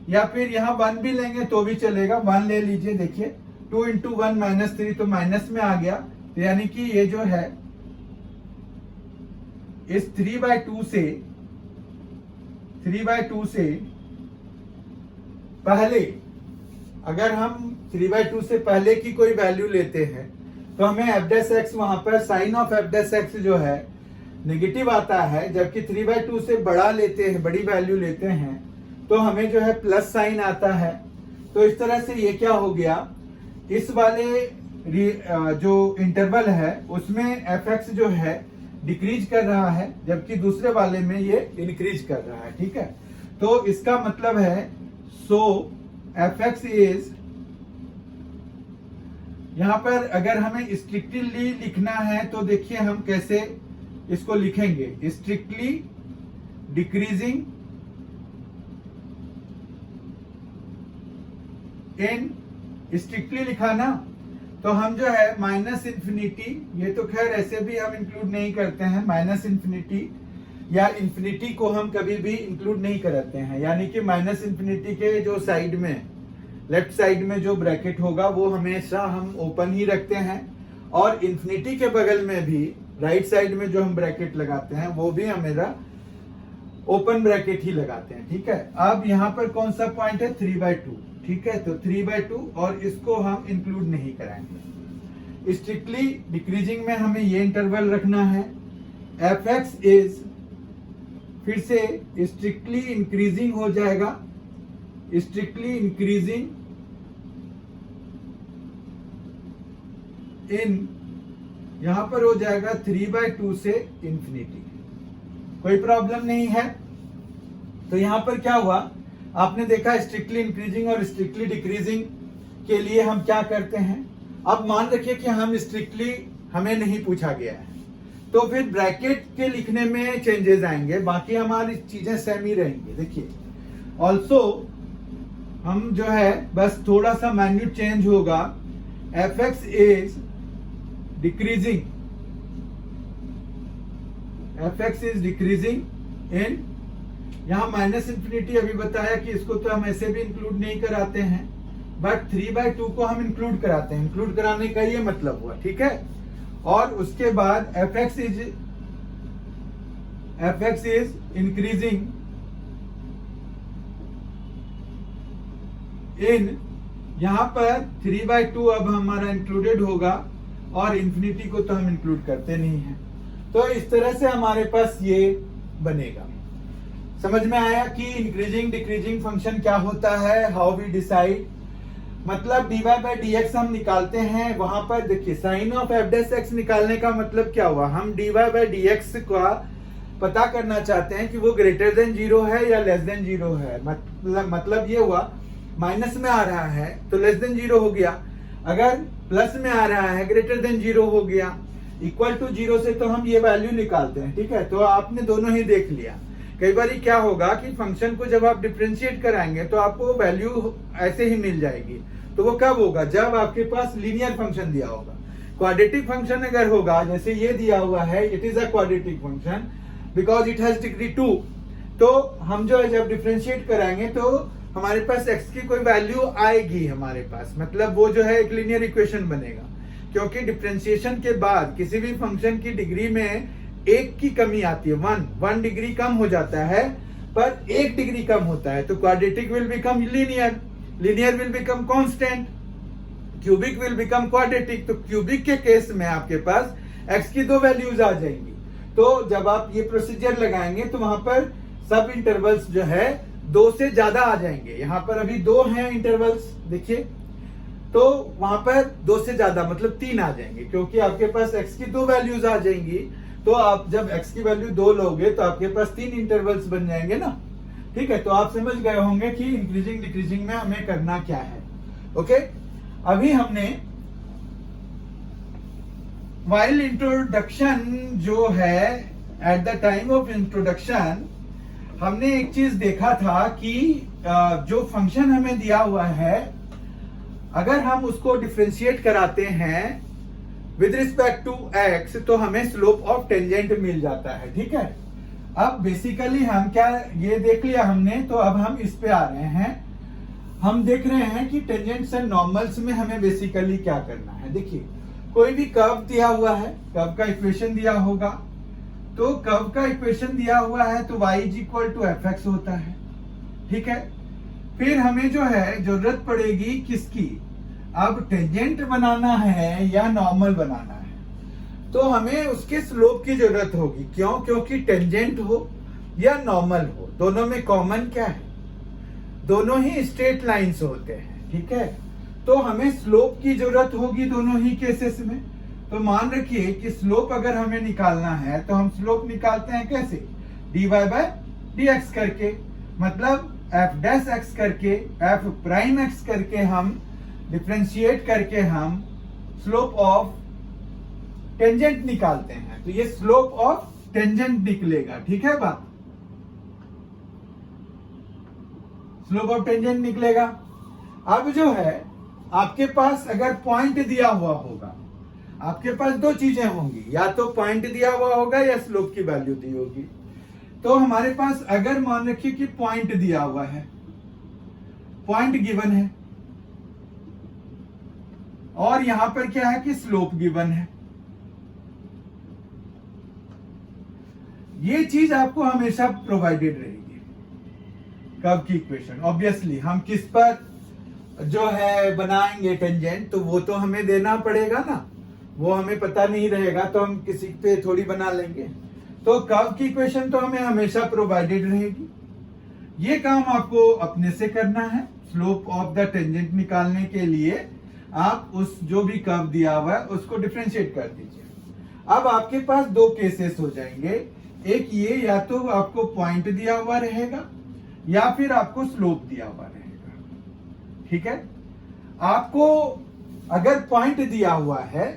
या फिर यहाँ 1 भी लेंगे तो भी चलेगा, 1 ले लीजिए। देखिए 2 × 1 -3 तो माइनस में आ गया, तो यानी कि ये जो है इस 3/2 से पहले, अगर हम 3/2 से पहले की कोई वैल्यू लेते हैं तो हमें एफ डैश एक्स, वहां पर sign of F dash X जो है नेगेटिव आता है, जबकि 3/2 से बड़ा लेते हैं, बड़ी वैल्यू लेते हैं तो हमें जो है प्लस साइन आता है। तो इस तरह से ये क्या हो गया, इस वाले जो इंटरवल है उसमें एफ एक्स जो है डिक्रीज कर रहा है, जबकि दूसरे वाले में ये इंक्रीज कर रहा है। ठीक है, तो इसका मतलब है सो एफ एक्स इज, यहां पर अगर हमें स्ट्रिक्टली लिखना है तो देखिए हम कैसे इसको लिखेंगे, स्ट्रिक्टली डिक्रीजिंग इन, स्ट्रिक्टली लिखा ना, तो हम जो है -∞, ये तो खैर ऐसे भी हम इंक्लूड नहीं करते हैं, -∞ या इंफिनिटी को हम कभी भी इंक्लूड नहीं करते हैं, यानी कि -∞ के जो साइड में, लेफ्ट साइड में जो ब्रैकेट होगा वो हमेशा हम ओपन ही रखते हैं, और इंफिनिटी के बगल में भी राइट साइड में जो हम ब्रैकेट लगाते हैं वो भी हमेशा ओपन ब्रैकेट ही लगाते हैं। ठीक है, अब यहाँ पर कौन सा पॉइंट है, 3/2। ठीक है, तो 3/2 और इसको हम इंक्लूड नहीं कराएंगे। स्ट्रिक्टली डिक्रीजिंग में हमें ये इंटरवल रखना है। एफ एक्स इज फिर से स्ट्रिक्टली इंक्रीजिंग हो जाएगा, स्ट्रिक्टली इंक्रीजिंग इन, यहां पर हो जाएगा 3/2 से इंफिनिटी, कोई प्रॉब्लम नहीं है। तो यहां पर क्या हुआ, आपने देखा स्ट्रिक्टली इंक्रीजिंग और स्ट्रिक्टली डिक्रीजिंग के लिए हम क्या करते हैं। अब मान रखिए कि हम स्ट्रिक्टली, हमें नहीं पूछा गया है, तो फिर ब्रैकेट के लिखने में चेंजेस आएंगे, बाकी हमारी चीजें सेम ही रहेंगी। देखिए ऑल्सो हम जो है बस थोड़ा सा मैन्यूट चेंज होगा, F x is decreasing, F x is decreasing in, यहां -∞ अभी बताया कि इसको तो हम ऐसे भी इंक्लूड नहीं कराते हैं, बट 3/2 को हम इंक्लूड कराते हैं, इंक्लूड कराने का ये मतलब हुआ। ठीक है, और उसके बाद F x is increasing in, यहां पर 3/2 अब हमारा इंक्लूडेड होगा और इंफिनिटी को तो हम इंक्लूड करते नहीं हैं। तो इस तरह से हमारे पास ये बनेगा। समझ में आया कि इंक्रीजिंग डिक्रीजिंग फंक्शन क्या होता है, हाउ वी डिसाइड, मतलब dy/dx हम निकालते हैं। वहां पर देखिए sign of F dash X निकालने का मतलब क्या हुआ, हम dy/dx का पता करना चाहते हैं कि वो ग्रेटर देन 0 है या लेस देन 0 है। मतलब ये हुआ माइनस में आ रहा है तो लेस देन 0 हो गया, अगर प्लस में आ रहा है ग्रेटर देन 0 हो गया, इक्वल टू 0 से तो हम ये वैल्यू निकालते हैं, ठीक है। तो आपने दोनों ही देख लिया। कई बार क्या होगा कि फंक्शन को जब आप डिफरेंशिएट कराएंगे तो आपको वैल्यू ऐसे ही मिल जाएगी, तो वो कब होगा, जब आपके पास लीनियर फंक्शन दिया होगा। क्वाड्रेटिक फंक्शन अगर होगा, जैसे ये दिया हुआ है, it is a quadratic function because it has degree 2, तो हम जो है जब डिफरेंशिएट कराएंगे तो हमारे पास x की कोई वैल्यू आएगी हमारे पास, मतलब वो जो है एक लीनियर इक्वेशन बनेगा, क्योंकि डिफरेंशिएशन के बाद किसी भी फंक्शन की डिग्री में 1 की कमी आती है, 1 डिग्री कम हो जाता है, पर 1 डिग्री कम होता है। तो quadratic will become linear, linear will become constant, cubic will become quadratic. तो क्यूबिक के केस में आपके पास x की 2 वैल्यूज आ जाएंगी। तो जब आप ये प्रोसीजर लगाएंगे तो वहां पर सब इंटरवल्स जो है 2 से ज्यादा आ जाएंगे। यहाँ पर अभी 2 हैं इंटरवल्स, देखिए, तो वहां पर 2 से ज्यादा मतलब 3 आ जाएंगे, क्योंकि आपके पास x की 2 वैल्यूज आ जाएंगी। तो आप जब x की वैल्यू 2 लोगे तो आपके पास 3 इंटरवल्स बन जाएंगे ना, ठीक है। तो आप समझ गए होंगे कि इंक्रीजिंग डिक्रीजिंग में हमें करना क्या है। ओके, अभी हमने वाइल इंट्रोडक्शन जो है, at the time of introduction हमने एक चीज देखा था कि जो फंक्शन हमें दिया हुआ है, अगर हम उसको डिफरेंशिएट कराते हैं विद रिस्पेक्ट टू x तो हमें स्लोप ऑफ टेंजेंट मिल जाता है, ठीक है। अब बेसिकली हम क्या, ये देख लिया हमने, तो अब हम इस पे आ रहे हैं। हम देख रहे हैं कि टेंजेंट्स एंड नॉर्मल्स में हमें बेसिकली क्या करना है। देखिए, कोई भी कर्व दिया हुआ है, कर्व का इक्वेशन दिया होगा, तो कर्व का इक्वेशन दिया हुआ है तो y is equal to F X होता है, ठीक है। फिर हमें जो है जरूरत पड़ेगी किसकी, अब टेंजेंट बनाना है या नॉर्मल बनाना है, तो हमें उसके स्लोप की जरूरत होगी। क्यों, क्योंकि टेंजेंट हो या नॉर्मल हो, दोनों में कॉमन क्या है, दोनों ही स्ट्रेट लाइंस होते हैं, ठीक है। तो हमें स्लोप की जरूरत होगी दोनों ही केसेस में। तो मान रखिए कि स्लोप अगर हमें निकालना है तो हम स्लोप निकालते हैं कैसे, dy बाय dx करके, मतलब f डैश x करके, f प्राइम x करके हम डिफरेंशिएट करके हम स्लोप ऑफ टेंजेंट निकालते हैं। तो ये स्लोप ऑफ टेंजेंट निकलेगा, ठीक है बात, स्लोप ऑफ टेंजेंट निकलेगा। अब जो है आपके पास अगर पॉइंट दिया हुआ होगा, आपके पास 2 चीजें होंगी, या तो पॉइंट दिया हुआ होगा या स्लोप की वैल्यू दी होगी। तो हमारे पास अगर मान रखिए कि पॉइंट दिया हुआ है, पॉइंट गिवन है, और यहां पर क्या है कि स्लोप गिवन है, ये चीज आपको हमेशा प्रोवाइडेड रहेगी कर्व की इक्वेशन। ऑब्वियसली हम किस पर जो है बनाएंगे टेंजेंट, तो वो तो हमें देना पड़ेगा ना, वो हमें पता नहीं रहेगा तो हम किसी पे थोड़ी बना लेंगे। तो कर्व की इक्वेशन तो हमें हमेशा प्रोवाइडेड रहेगी। ये काम आपको अपने से करना है। स्लोप ऑफ द टेंजेंट निकालने के लिए आप उस जो भी कर्व दिया हुआ है उसको डिफरेंशिएट कर दीजिए। अब आपके पास 2 केसेस हो जाएंगे, एक ये, या तो आपको पॉइंट दिया हुआ रहेगा या फिर आपको स्लोप दिया हुआ रहेगा, ठीक है। आपको अगर पॉइंट दिया हुआ है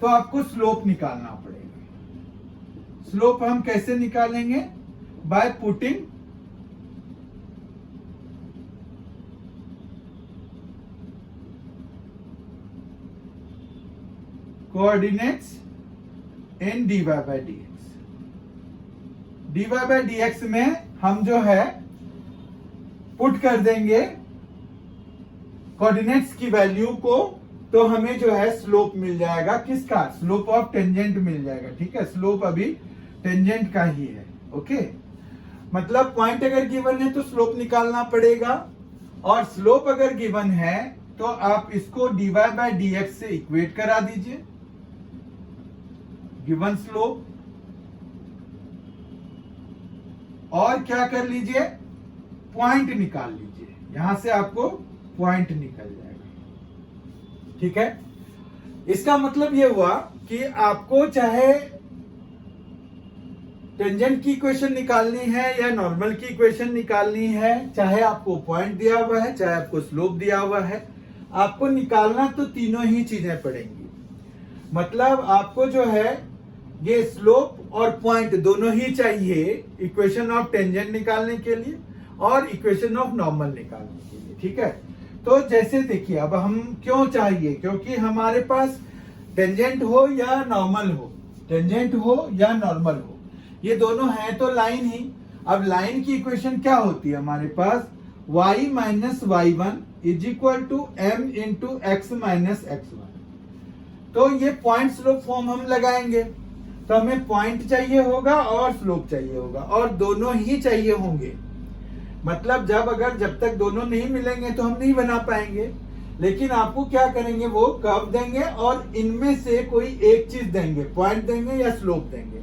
तो आपको स्लोप निकालना पड़ेगा। स्लोप हम कैसे निकालेंगे, by putting coordinates in dy by dx। dy by dx में हम जो है पुट कर देंगे कोऑर्डिनेट्स की वैल्यू को, तो हमें जो है स्लोप मिल जाएगा, किसका, स्लोप ऑफ टेंजेंट मिल जाएगा, ठीक है। स्लोप अभी टेंजेंट का ही है, ओके। मतलब पॉइंट अगर गिवन है तो स्लोप निकालना पड़ेगा, और स्लोप अगर गिवन है तो आप इसको dy बाय dx से इक्वेट करा दीजिए, गिवन स्लोप, और क्या कर लीजिए, पॉइंट निकाल लीजिए, यहां से आपको पॉइंट निकल जाएगा, ठीक है। इसका मतलब यह हुआ कि आपको चाहे टेंजेंट की इक्वेशन निकालनी है या नॉर्मल की इक्वेशन निकालनी है, चाहे आपको पॉइंट दिया हुआ है चाहे आपको स्लोप दिया हुआ है, आपको निकालना तो तीनों ही चीजें पड़ेंगी। मतलब आपको जो है ये स्लोप और पॉइंट दोनों ही चाहिए इक्वेशन ऑफ टेंजेंट निकालने के लिए और इक्वेशन ऑफ नॉर्मल निकालने के लिए, ठीक है। तो जैसे देखिए, अब हम क्यों चाहिए, क्योंकि हमारे पास टेंजेंट हो या नॉर्मल हो, टेंजेंट हो या नॉर्मल हो, ये दोनों हैं तो लाइन ही। अब लाइन की इक्वेशन क्या होती है हमारे पास, y minus y one is equal to m into x minus x one. तो ये पॉइंट स्लोप फॉर्म हम लगाएंगे, तो हमें पॉइंट चाहिए होगा और स्लोप चाहिए होगा, और दोनों ही चाहिए होंगे। मतलब जब तक दोनों नहीं मिलेंगे तो हम नहीं बना पाएंगे। लेकिन आपको क्या करेंगे, वो कर्व देंगे और इनमें से कोई एक चीज देंगे, पॉइंट देंगे या स्लोप देंगे।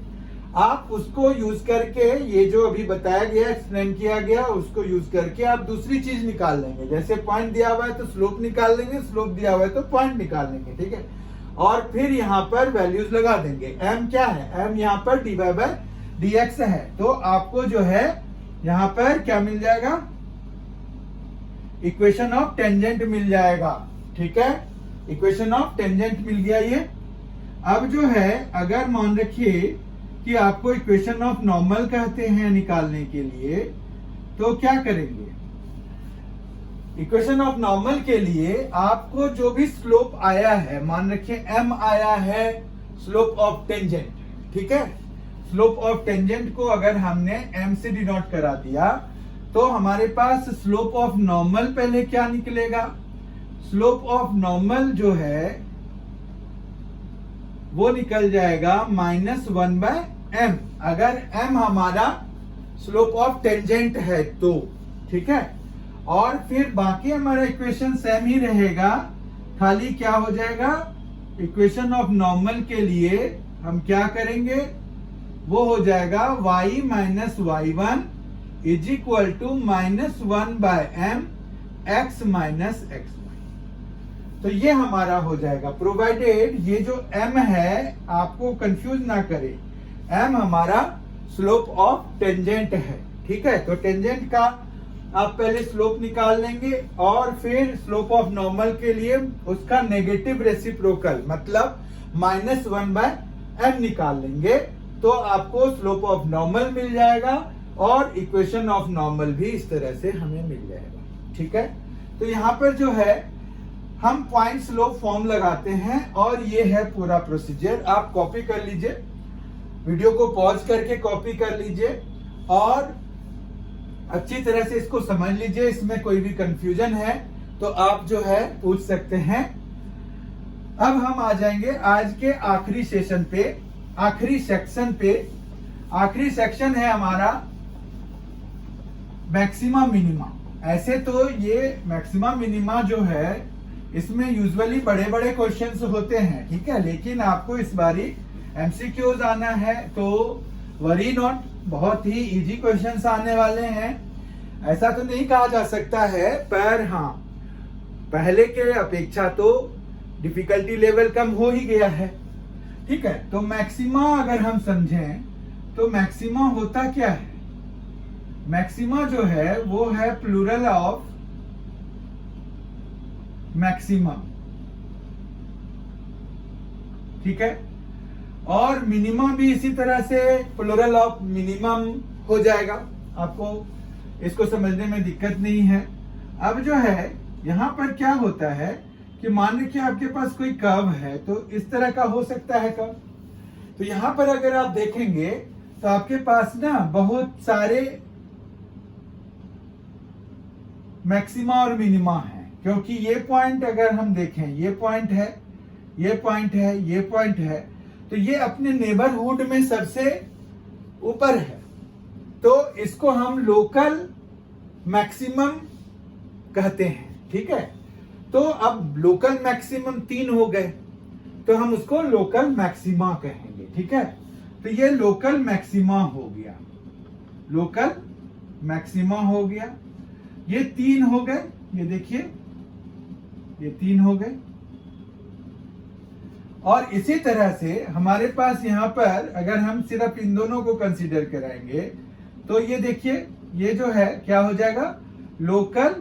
आप उसको यूज करके, ये जो अभी बताया गया, एक्सप्लेन किया गया, उसको यूज करके आप दूसरी चीज निकाल लेंगे। जैसे पॉइंट दिया हुआ है तो स्लोप निकाल लेंगे, स्लोप दिया हुआ है तो पॉइंट निकाल लेंगे, ठीक है। और फिर यहाँ पर वैल्यूज लगा देंगे। m क्या है, m यहाँ पर dy बाय dx है, तो आपको जो है यहाँ पर क्या मिल जाएगा, इक्वेशन ऑफ टेंजेंट मिल जाएगा, ठीक है। इक्वेशन ऑफ टेंजेंट मिल गया ये। अब जो है, अगर मान रखिए कि आपको इक्वेशन ऑफ नॉर्मल कहते हैं निकालने के लिए, तो क्या करेंगे, इक्वेशन ऑफ नॉर्मल के लिए आपको जो भी स्लोप आया है, मान रखिए m आया है स्लोप ऑफ टेंजेंट, ठीक है। स्लोप ऑफ टेंजेंट को अगर हमने m से डिनोट करा दिया तो हमारे पास स्लोप ऑफ नॉर्मल पहले क्या निकलेगा, स्लोप ऑफ नॉर्मल जो है वो निकल जाएगा -1/m, अगर m हमारा स्लोप ऑफ टेंजेंट है तो, ठीक है। और फिर बाकी हमारा इक्वेशन सेम ही रहेगा, खाली क्या हो जाएगा, इक्वेशन ऑफ नॉर्मल के लिए हम क्या करेंगे, वो हो जाएगा y minus y one is equal to -1/m x minus x y. तो ये हमारा हो जाएगा, प्रोवाइडेड ये जो m है आपको कंफ्यूज ना करे, m हमारा स्लोप ऑफ टेंजेंट है, ठीक है। तो टेंजेंट का आप पहले स्लोप निकाल लेंगे और फिर स्लोप ऑफ नॉर्मल के लिए उसका नेगेटिव रेसिप्रोकल मतलब -1/m निकाल लेंगे, तो आपको स्लोप ऑफ नॉर्मल मिल जाएगा और इक्वेशन ऑफ नॉर्मल भी इस तरह से हमें मिल जाएगा, ठीक है। तो यहाँ पर जो है हम पॉइंट स्लोप फॉर्म लगाते हैं और ये है पूरा प्रोसीजर। आप कॉपी कर लीजिए, वीडियो को पॉज करके कॉपी कर लीजिए और अच्छी तरह से इसको समझ लीजिए। इसमें कोई भी कंफ्यूजन है तो आप जो है पूछ सकते हैं। अब हम आ जाएंगे आज के आखिरी सेशन पे, आखिरी सेक्शन पे। आखिरी सेक्शन है हमारा मैक्सिमा मिनिमा। ऐसे तो ये मैक्सिमा मिनिमा जो है इसमें यूजुअली बड़े बड़े क्वेश्चंस होते हैं, ठीक है। लेकिन आपको इस बारी एमसीक्यूज आना है तो वरी नॉट, बहुत ही इजी क्वेश्चंस आने वाले हैं। ऐसा तो नहीं कहा जा सकता है, पर हाँ पहले के अपेक्षा तो डिफिकल्टी लेवल कम हो ही गया है, ठीक है। तो मैक्सिमा अगर हम समझें तो मैक्सिमा होता क्या है, मैक्सिमा जो है वो है प्लूरल ऑफ मैक्सिमा, ठीक है। और मिनिमा भी इसी तरह से प्लूरल ऑफ मिनिमम हो जाएगा, आपको इसको समझने में दिक्कत नहीं है। अब जो है यहां पर क्या होता है कि मान लीजिए आपके पास कोई कर्व है तो इस तरह का हो सकता है कर्व। तो यहां पर अगर आप देखेंगे तो आपके पास ना बहुत सारे मैक्सिमा और मिनिमा है, क्योंकि ये पॉइंट अगर हम देखें, ये पॉइंट है, ये पॉइंट है, ये पॉइंट है, तो ये अपने नेबरहुड में सबसे ऊपर है, तो इसको हम लोकल मैक्सिमम कहते हैं, ठीक है। तो अब लोकल मैक्सिमम 3 हो गए तो हम उसको लोकल मैक्सिमा कहेंगे, ठीक है। तो ये लोकल मैक्सिमा हो गया, लोकल मैक्सिमा हो गया। ये 3 हो गए, ये देखिए ये 3 हो गए। और इसी तरह से हमारे पास यहाँ पर अगर हम सिर्फ इन दोनों को कंसीडर कराएंगे तो ये देखिए, ये जो है क्या हो जाएगा, लोकल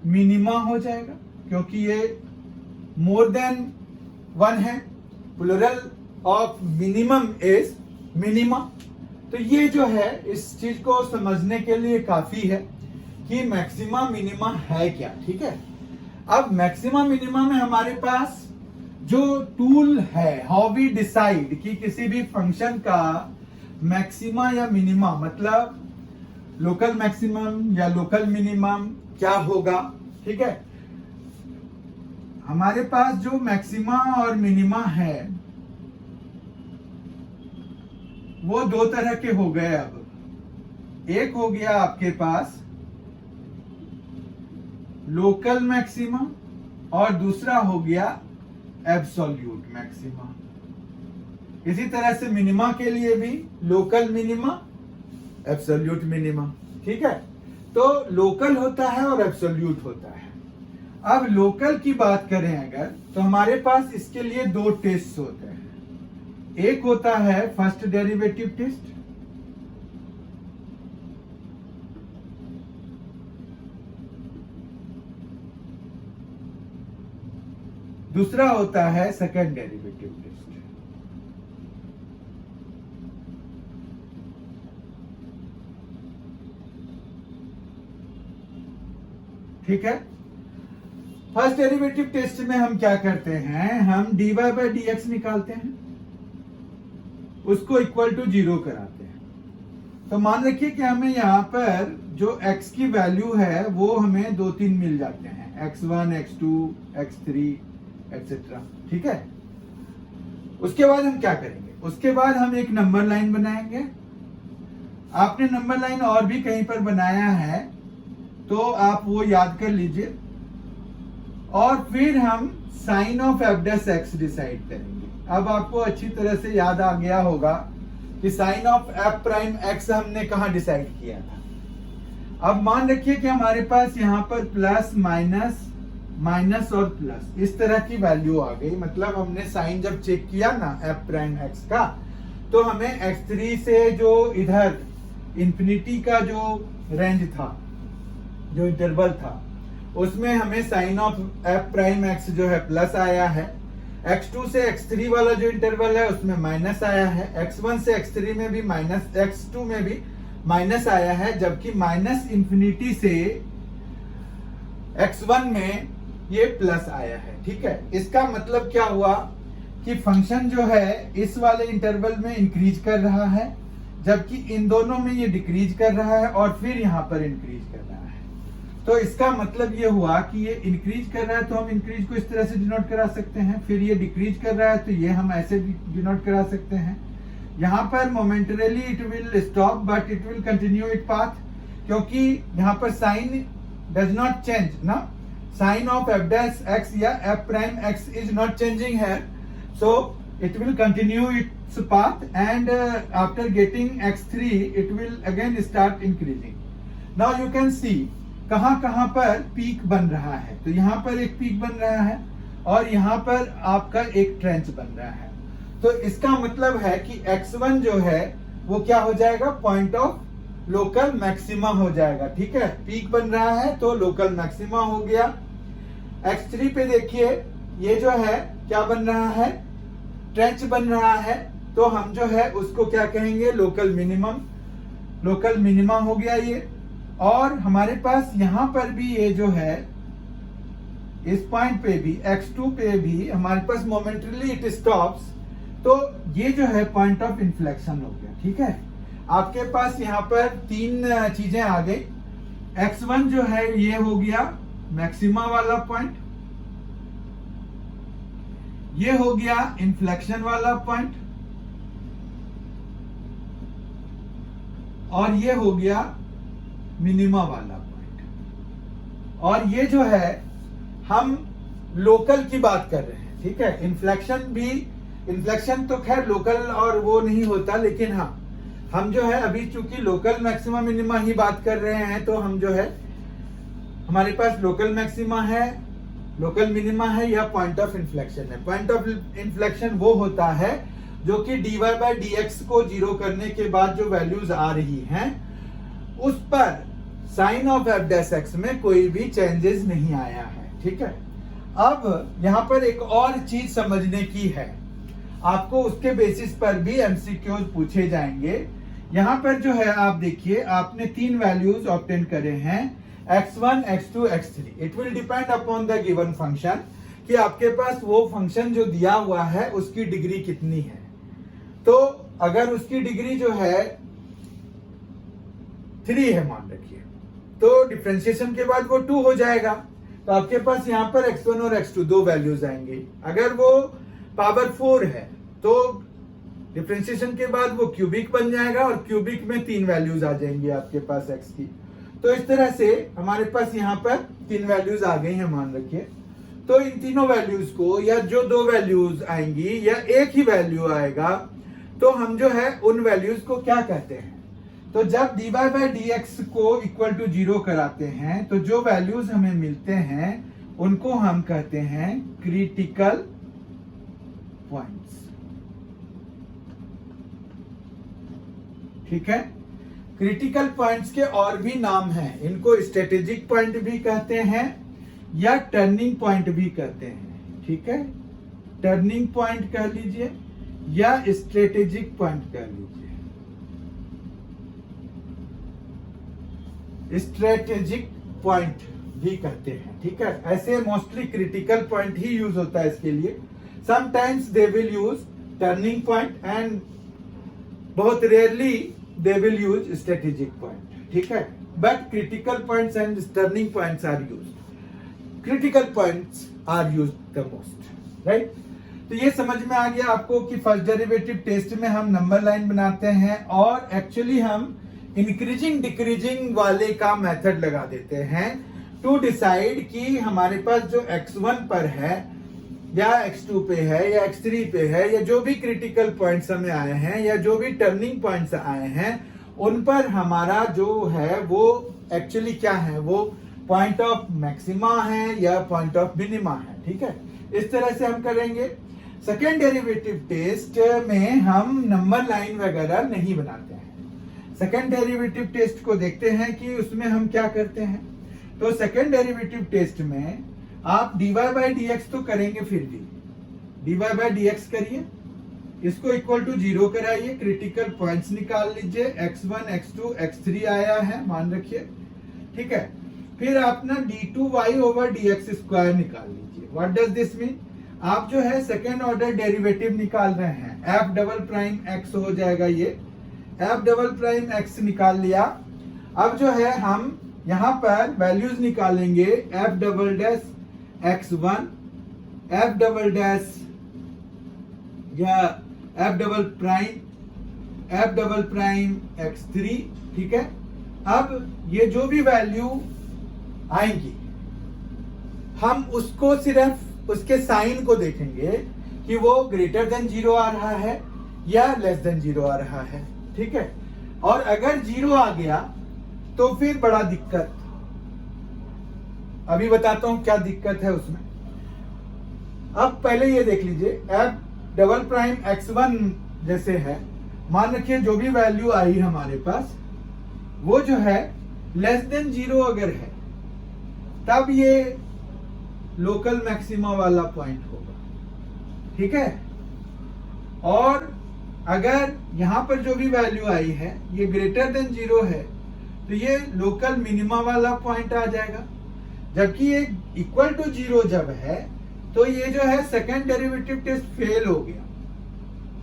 मिनिमा हो जाएगा, क्योंकि ये मोर देन वन है। Plural of minimum is minima. तो ये जो है इस चीज को समझने के लिए काफी है कि मैक्सिमा मिनिमा है क्या। ठीक है, अब मैक्सिमा मिनिमा में हमारे पास जो टूल है, हाउ वी डिसाइड कि किसी भी फंक्शन का मैक्सिमा या मिनिमा, मतलब लोकल मैक्सिमम या लोकल मिनिमम क्या होगा। ठीक है, हमारे पास जो मैक्सिमा और मिनिमा है वो दो तरह के हो गए। अब एक हो गया आपके पास लोकल मैक्सिमा और दूसरा हो गया एब्सोल्यूट मैक्सिमा। इसी तरह से मिनिमा के लिए भी लोकल मिनिमा, एब्सोल्यूट मिनिमा। ठीक है, तो लोकल होता है और एब्सोल्यूट होता है। अब लोकल की बात करें अगर, तो हमारे पास इसके लिए दो टेस्ट होते हैं। एक होता है फर्स्ट डेरिवेटिव टेस्ट, दूसरा होता है सेकंड डेरिवेटिव टेस्ट। ठीक है, फर्स्ट डेरिवेटिव टेस्ट में हम क्या करते हैं, हम dy बाई डी एक्स निकालते हैं, उसको इक्वल टू 0 कराते हैं। तो मान रखिए कि हमें यहां पर जो x की वैल्यू है वो हमें 2-3 मिल जाते हैं, x1, x2, x3 एक्सेट्रा। ठीक है, उसके बाद हम क्या करेंगे, उसके बाद हम एक नंबर लाइन बनाएंगे। आपने नंबर लाइन और भी कहीं पर बनाया है तो आप वो याद कर लीजिए, और फिर हम sign of F dash x decide करेंगे। अब आपको अच्छी तरह से याद आ गया होगा कि sign of f prime x हमने कहा डिसाइड किया था। अब मान रखिए कि हमारे पास यहाँ पर प्लस माइनस माइनस और प्लस इस तरह की वैल्यू आ गई। मतलब हमने साइन जब चेक किया ना एफ प्राइम एक्स का, तो हमें x3 से जो इधर इंफिनिटी का जो रेंज था, जो इंटरवल था, उसमें हमें sign of f prime x जो है प्लस आया है। x2 से x3 वाला जो इंटरवल है उसमें माइनस आया है। x1 से x3 में भी माइनस, x2 में भी माइनस आया है, जबकि माइनस इंफिनिटी से x1 में ये प्लस आया है। ठीक है, इसका मतलब क्या हुआ कि फंक्शन जो है इस वाले इंटरवल में इंक्रीज कर रहा है, जबकि इन दोनों में ये डिक्रीज कर रहा है और फिर यहाँ पर इंक्रीज कर रहा है। तो इसका मतलब ये हुआ कि ये इंक्रीज कर रहा है तो हम इंक्रीज को इस तरह से डिनोट करा सकते हैं, फिर ये डिक्रीज कर रहा है तो ये हम ऐसे डिनोट करा सकते हैं। यहाँ पर momentarily it will stop but it will continue it path, क्योंकि यहाँ पर साइन डज नॉट चेंज ना, sign of F dash X या F prime X is not changing है, so it will continue its path and after getting x3 it will again start increasing. Now you can see कहां पर पीक बन रहा है। तो यहाँ पर एक पीक बन रहा है और यहाँ पर आपका एक ट्रेंच बन रहा है। तो इसका मतलब है कि x1 जो है वो क्या हो जाएगा, पॉइंट ऑफ लोकल मैक्सिमा हो जाएगा। ठीक है, पीक बन रहा है तो लोकल मैक्सिमा हो गया। x3 पे देखिए ये जो है क्या बन रहा है, ट्रेंच बन रहा है, तो हम जो है उसको क्या कहेंगे, लोकल मिनिमम, लोकल मिनिमा हो गया ये। और हमारे पास यहां पर भी ये जो है इस पॉइंट पे भी x2 पे भी हमारे पास मोमेंटरीली इट स्टॉप्स, तो ये जो है पॉइंट ऑफ इन्फ्लेक्शन हो गया। ठीक है, आपके पास यहाँ पर तीन चीजें आ गई। x1 जो है ये हो गया मैक्सिमा वाला पॉइंट, ये हो गया इन्फ्लेक्शन वाला पॉइंट, और ये हो गया मिनिमा वाला पॉइंट। और ये जो है हम लोकल की बात कर रहे हैं। ठीक है, इन्फ्लेक्शन तो खैर लोकल और वो नहीं होता, लेकिन हाँ हम जो है अभी चूंकि लोकल मैक्सिमा मिनिमा ही बात कर रहे हैं, तो हम जो है हमारे पास लोकल मैक्सिमा है लोकल मिनिमा है या पॉइंट ऑफ इन्फ्लेक्शन है। पॉइंट ऑफ इन्फ्लेक्शन वो होता है जो कि dy बाय dx को जीरो करने के बाद जो वैल्यूज आ रही हैं उस पर sign of f dash x में कोई भी चेंजेस नहीं आया है। ठीक है, अब यहां पर एक और चीज समझने की है, आपको उसके बेसिस पर भी एमसीक्यूज पूछे जाएंगे। यहां पर जो है आप देखिए, आपने 3 वैल्यूज ऑब्टेन करे हैं x1, x2, x3। It will depend upon the given function कि आपके पास वो फंक्शन जो दिया हुआ है उसकी डिग्री कितनी है। तो अगर उसकी डिग्री जो है 3 है मान रखिए, तो डिफरेंशिएशन के बाद वो 2 हो जाएगा। तो आपके पास यहाँ पर x1 और x2 2 वैल्यूज आएंगे। अगर वो पावर 4 है तो डिफरेंशिएशन के बाद वो क्यूबिक बन जाएगा और क्यूबिक में 3 वैल्यूज आ जाएंगी आपके पास x की। तो इस तरह से हमारे पास यहाँ पर 3 वैल्यूज आ गई हैं मान रखिए। तो इन तीनों वैल्यूज को, या जो 2 वैल्यूज आएंगी या एक ही वैल्यू आएगा, तो हम जो है उन वैल्यूज को क्या कहते हैं। तो जब dy बाय dx को इक्वल टू 0 कराते हैं तो जो वैल्यूज हमें मिलते हैं उनको हम कहते हैं क्रिटिकल पॉइंट्स। ठीक है, क्रिटिकल पॉइंट्स के और भी नाम हैं, इनको स्ट्रेटेजिक पॉइंट भी कहते हैं या टर्निंग पॉइंट भी कहते हैं। ठीक है, टर्निंग पॉइंट कह लीजिए या स्ट्रेटेजिक पॉइंट कह लीजिए। स्ट्रेटेजिक पॉइंट भी कहते हैं। ठीक है, ऐसे मोस्टली क्रिटिकल पॉइंट ही यूज होता है इसके लिए। Sometimes they will use turning point and बहुत rarely they will use strategic point. ठीक है, but critical points and turning points are used. Critical points are used the most, right. तो ये समझ में आ गया आपको कि फर्स्ट डेरिवेटिव टेस्ट में हम नंबर लाइन बनाते हैं और एक्चुअली हम इंक्रीजिंग डिक्रीजिंग वाले का मेथड लगा देते हैं टू डिसाइड कि हमारे पास जो x1 पर है या x2 पे है या x3 पे है या जो भी क्रिटिकल पॉइंट्स हमें आए हैं या जो भी टर्निंग पॉइंट्स आए हैं उन पर हमारा जो है वो एक्चुअली क्या है, वो पॉइंट ऑफ मैक्सिमा है या पॉइंट ऑफ मिनिमा है। ठीक है, इस तरह से हम करेंगे। सेकेंड डेरिवेटिव टेस्ट में हम नंबर लाइन वगैरह नहीं बनाते हैं। सेकेंड डेरिवेटिव टेस्ट को देखते हैं कि उसमें हम क्या करते हैं। तो सेकेंड डेरिवेटिव टेस्ट में आप dy बाय dx तो करेंगे, फिर भी dy बाय dx करिए, इसको इक्वल टू 0 कराइए, क्रिटिकल पॉइंट्स निकाल लीजिए, x1, x2, x3 आया है मान रखिए। ठीक है, फिर आप ना d2y ओवर dx स्क्वायर निकाल लीजिए। व्हाट डज दिस मीन, आप जो है सेकेंड ऑर्डर डेरिवेटिव निकाल रहे हैं। f डबल प्राइम x हो जाएगा, ये f डबल प्राइम x निकाल लिया। अब जो है हम यहां पर वैल्यूज निकालेंगे f double dash x1, f double dash या f डबल प्राइम x3। ठीक है, अब ये जो भी वैल्यू आएंगी हम उसको सिर्फ उसके साइन को देखेंगे कि वो ग्रेटर देन 0 आ रहा है या लेस देन 0 आ रहा है। ठीक है, और अगर 0 आ गया तो फिर बड़ा दिक्कत, अभी बताता हूं क्या दिक्कत है उसमें। अब पहले ये देख लीजिए, f डबल प्राइम x1 जैसे है, मान रखिए जो भी वैल्यू आई हमारे पास वो जो है लेस देन 0 अगर है तब ये लोकल मैक्सिमा वाला पॉइंट होगा। ठीक है, और अगर यहां पर जो भी वैल्यू आई है ये ग्रेटर देन 0 है तो ये लोकल मिनिमा वाला पॉइंट आ जाएगा। जबकि ये इक्वल टू 0 जब है तो ये जो है सेकेंड डेरिवेटिव टेस्ट फेल हो गया।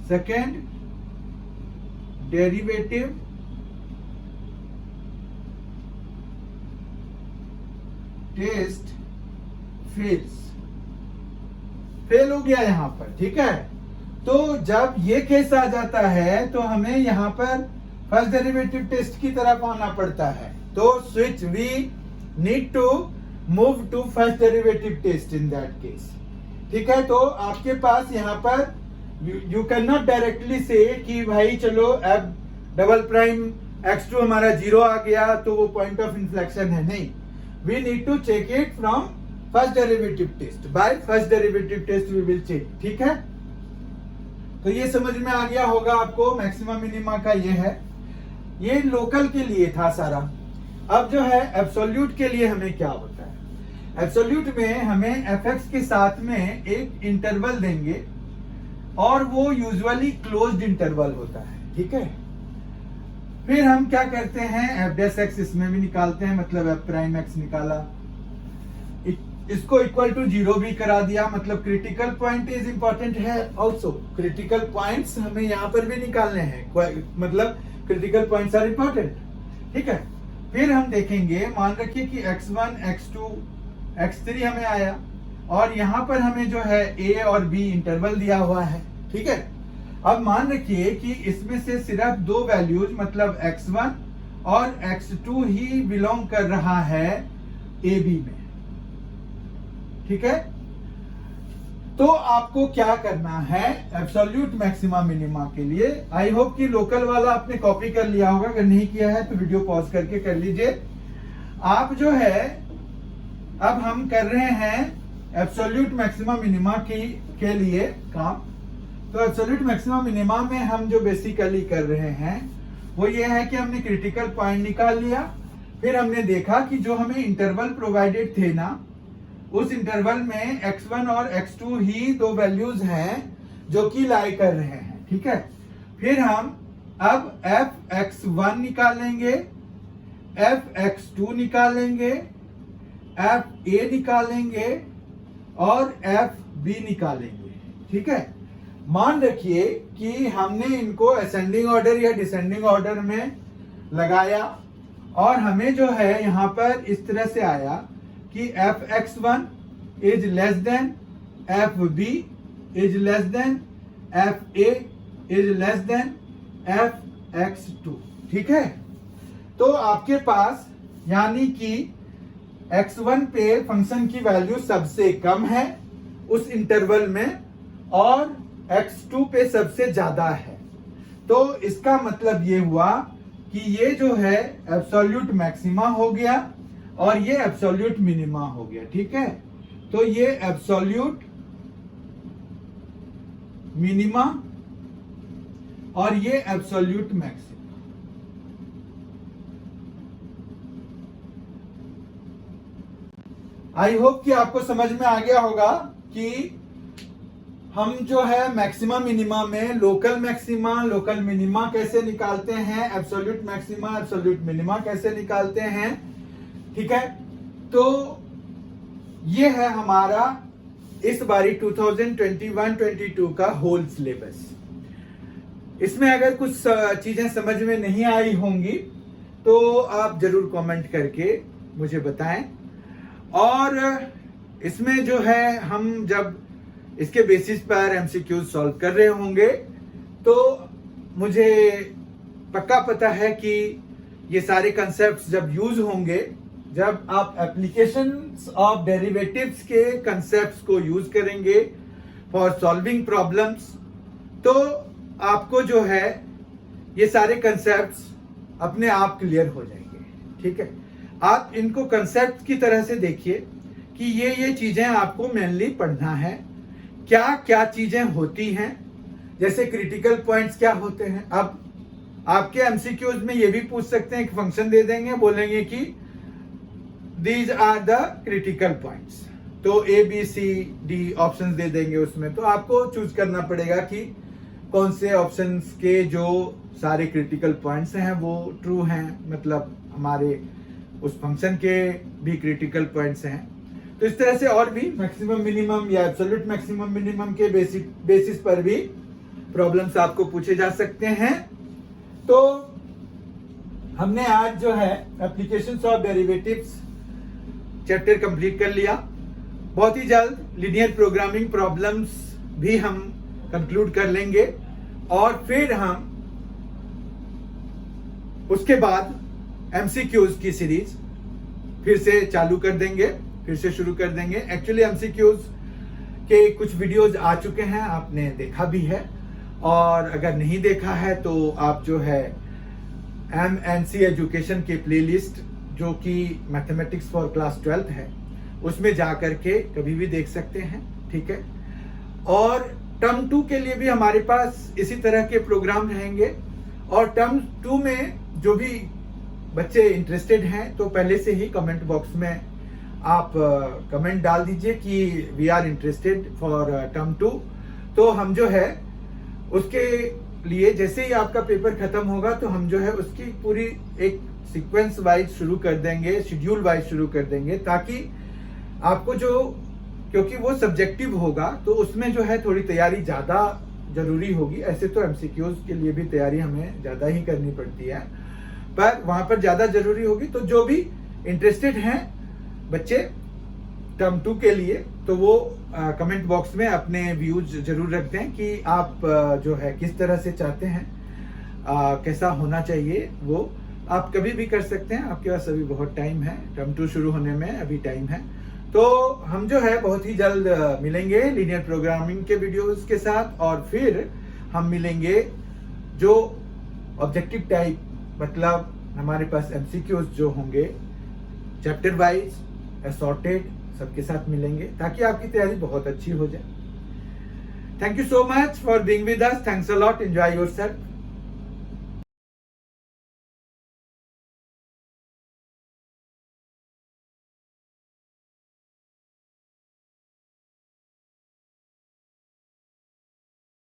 सेकेंड डेरिवेटिव टेस्ट फेल हो गया यहां पर। ठीक है, तो जब ये केस आ जाता है तो हमें यहां पर फर्स्ट डेरिवेटिव टेस्ट की तरफ आना पड़ता है। तो switch we need to move to first derivative test in that case. ठीक है, तो आपके पास यहाँ पर यू कैन नॉट डायरेक्टली से कि भाई चलो f डबल प्राइम x2 हमारा 0 आ गया तो वो पॉइंट ऑफ इन्फ्लेक्शन है, नहीं। We need to check it from first derivative test, by first derivative test we will check. ठीक है, तो ये समझ में आ गया होगा आपको मैक्सिमा मिनिमा का ये है। ये लोकल के लिए था सारा। अब जो है एब्सोल्यूट के लिए हमें क्या होता है, एब्सोल्यूट में हमें fx के साथ में एक इंटरवल देंगे और वो यूजुअली क्लोज्ड इंटरवल होता है। ठीक है, फिर हम क्या करते हैं, एफ डैश एक्स इसमें भी निकालते हैं, मतलब एफ प्राइम एक्स निकाला, इसको इक्वल टू 0 भी करा दिया, मतलब क्रिटिकल पॉइंट इज इंपॉर्टेंट है। ऑल्सो क्रिटिकल पॉइंट्स हमें यहाँ पर भी निकालने हैं, मतलब क्रिटिकल पॉइंट्स आर इंपॉर्टेंट। ठीक है, फिर हम देखेंगे, मान रखिए कि x1, x2, x3 हमें आया और यहाँ पर हमें जो है a और b इंटरवल दिया हुआ है। ठीक है, अब मान रखिए कि इसमें से सिर्फ दो वैल्यूज मतलब x1 और x2 ही बिलोंग कर रहा है ab में। ठीक है, तो आपको क्या करना है एब्सोल्यूट मैक्सिमा मिनिमा के लिए। आई होप कि लोकल वाला आपने कॉपी कर लिया होगा, अगर नहीं किया है तो वीडियो पॉज करके कर लीजिए। आप जो है अब हम कर रहे हैं एब्सोल्यूट मैक्सिमा मिनिमा के लिए काम। तो एब्सोल्यूट मैक्सिमा मिनिमा में हम जो बेसिकली कर रहे हैं वो ये है कि हमने क्रिटिकल पॉइंट निकाल लिया, फिर हमने देखा कि जो हमें इंटरवल प्रोवाइडेड थे ना, उस इंटरवल में x1 और x2 ही दो वैल्यूज हैं जो कि लाई कर रहे हैं। ठीक है, फिर हम अब fx1 निकालेंगे, fx2 निकालेंगे, fa निकालेंगे और fb निकालेंगे। ठीक है, मान रखिए कि हमने इनको असेंडिंग ऑर्डर या डिसेंडिंग ऑर्डर में लगाया और हमें जो है यहां पर इस तरह से आया कि fx1 is less than fb is less than fa is less than fx2। ठीक है, तो आपके पास यानी कि x1 पे फंक्शन की वैल्यू सबसे कम है उस इंटरवल में और x2 पे सबसे ज्यादा है। तो इसका मतलब ये हुआ कि ये जो है एब्सोल्यूट मैक्सिमा हो गया और ये एब्सोल्यूट मिनिमा हो गया। ठीक है, तो ये एब्सोल्यूट मिनिमा और ये एब्सोल्यूट मैक्सिमा। आई होप कि आपको समझ में आ गया होगा कि हम जो है मैक्सिमा मिनिमा में लोकल मैक्सिमा लोकल मिनिमा कैसे निकालते हैं, एब्सोल्यूट मैक्सिमा एब्सोल्यूट मिनिमा कैसे निकालते हैं। ठीक है, तो ये है हमारा इस बारी 2021-22 का होल सिलेबस। इसमें अगर कुछ चीजें समझ में नहीं आई होंगी तो आप जरूर कमेंट करके मुझे बताएं। और इसमें जो है हम जब इसके बेसिस पर एमसीक्यूज सॉल्व कर रहे होंगे तो मुझे पक्का पता है कि ये सारे कंसेप्ट्स जब यूज होंगे, जब आप एप्लीकेशंस ऑफ डेरिवेटिव्स के कंसेप्ट्स को यूज करेंगे फॉर सॉल्विंग प्रॉब्लम्स, तो आपको जो है ये सारे कंसेप्ट्स अपने आप क्लियर हो जाएंगे। ठीक है, आप इनको कंसेप्ट की तरह से देखिए कि ये चीजें आपको मेनली पढ़ना है, क्या क्या चीजें होती हैं, जैसे क्रिटिकल पॉइंट्स क्या होते हैं। अब आपके एमसीक्यूज में ये भी पूछ सकते हैं कि फंक्शन दे देंगे, बोलेंगे कि these are the critical points, तो A B C D options दे देंगे उसमें, तो आपको चूज करना पड़ेगा कि कौन से ऑप्शंस के जो सारे क्रिटिकल पॉइंट्स हैं वो ट्रू हैं, मतलब हमारे उस फंक्शन के भी क्रिटिकल पॉइंट्स हैं। तो इस तरह से और भी मैक्सिमम मिनिमम या एब्सोल्यूट मैक्सिमम मिनिमम के बेसिस पर भी प्रॉब्लम्स आपको पूछे जा सकते हैं। तो हमने आज जो है applications of derivatives chapter complete कर लिया। बहुत ही जल्द लीनियर प्रोग्रामिंग प्रॉब्लम्स भी हम कंक्लूड कर लेंगे और फिर हम उसके बाद एमसीक्यूज की सीरीज फिर से चालू कर देंगे, फिर से शुरू कर देंगे। एक्चुअली एमसीक्यूज के कुछ वीडियोज आ चुके हैं, आपने देखा भी है, और अगर नहीं देखा है तो आप जो है MNC एजुकेशन के प्लेलिस्ट जो कि मैथमेटिक्स फॉर क्लास 12th है उसमें जा करके कभी भी देख सकते हैं, ठीक है। और टर्म 2 के लिए भी हमारे पास इसी तरह के प्रोग्राम रहेंगे। और टर्म 2 में जो भी बच्चे इंटरेस्टेड हैं तो पहले से ही कमेंट बॉक्स में आप कमेंट डाल दीजिए कि we are interested for term 2। तो हम जो है उसके लिए जैसे ही आपका पेपर खत्म होगा तो हम जो है उसकी पूरी एक सीक्वेंस वाइज शुरू कर देंगे, शेड्यूल वाइज शुरू कर देंगे, ताकि आपको जो, क्योंकि वो सब्जेक्टिव होगा तो उसमें जो है थोड़ी तैयारी ज्यादा जरूरी होगी। ऐसे तो एमसीक्यूज के लिए भी तैयारी हमें ज्यादा ही करनी पड़ती है, पर वहां पर ज्यादा जरूरी होगी। तो जो भी इंटरेस्टेड हैं बच्चे टर्म 2 के लिए, तो वो कमेंट बॉक्स में अपने व्यूज जरूर रख दें कि आप जो है किस तरह से चाहते हैं, कैसा होना चाहिए। वो आप कभी भी कर सकते हैं, आपके पास अभी बहुत टाइम है, टर्म 2 शुरू होने में अभी टाइम है। तो हम जो है बहुत ही जल्द मिलेंगे लीनियर प्रोग्रामिंग के वीडियोस के साथ, और फिर हम मिलेंगे जो ऑब्जेक्टिव टाइप, मतलब हमारे पास एमसीक्यूज जो होंगे चैप्टर वाइज असॉर्टेड, सबके साथ मिलेंगे, ताकि आपकी तैयारी बहुत अच्छी हो जाए। Thank you so much for being with us, thanks a lot, enjoy yourself.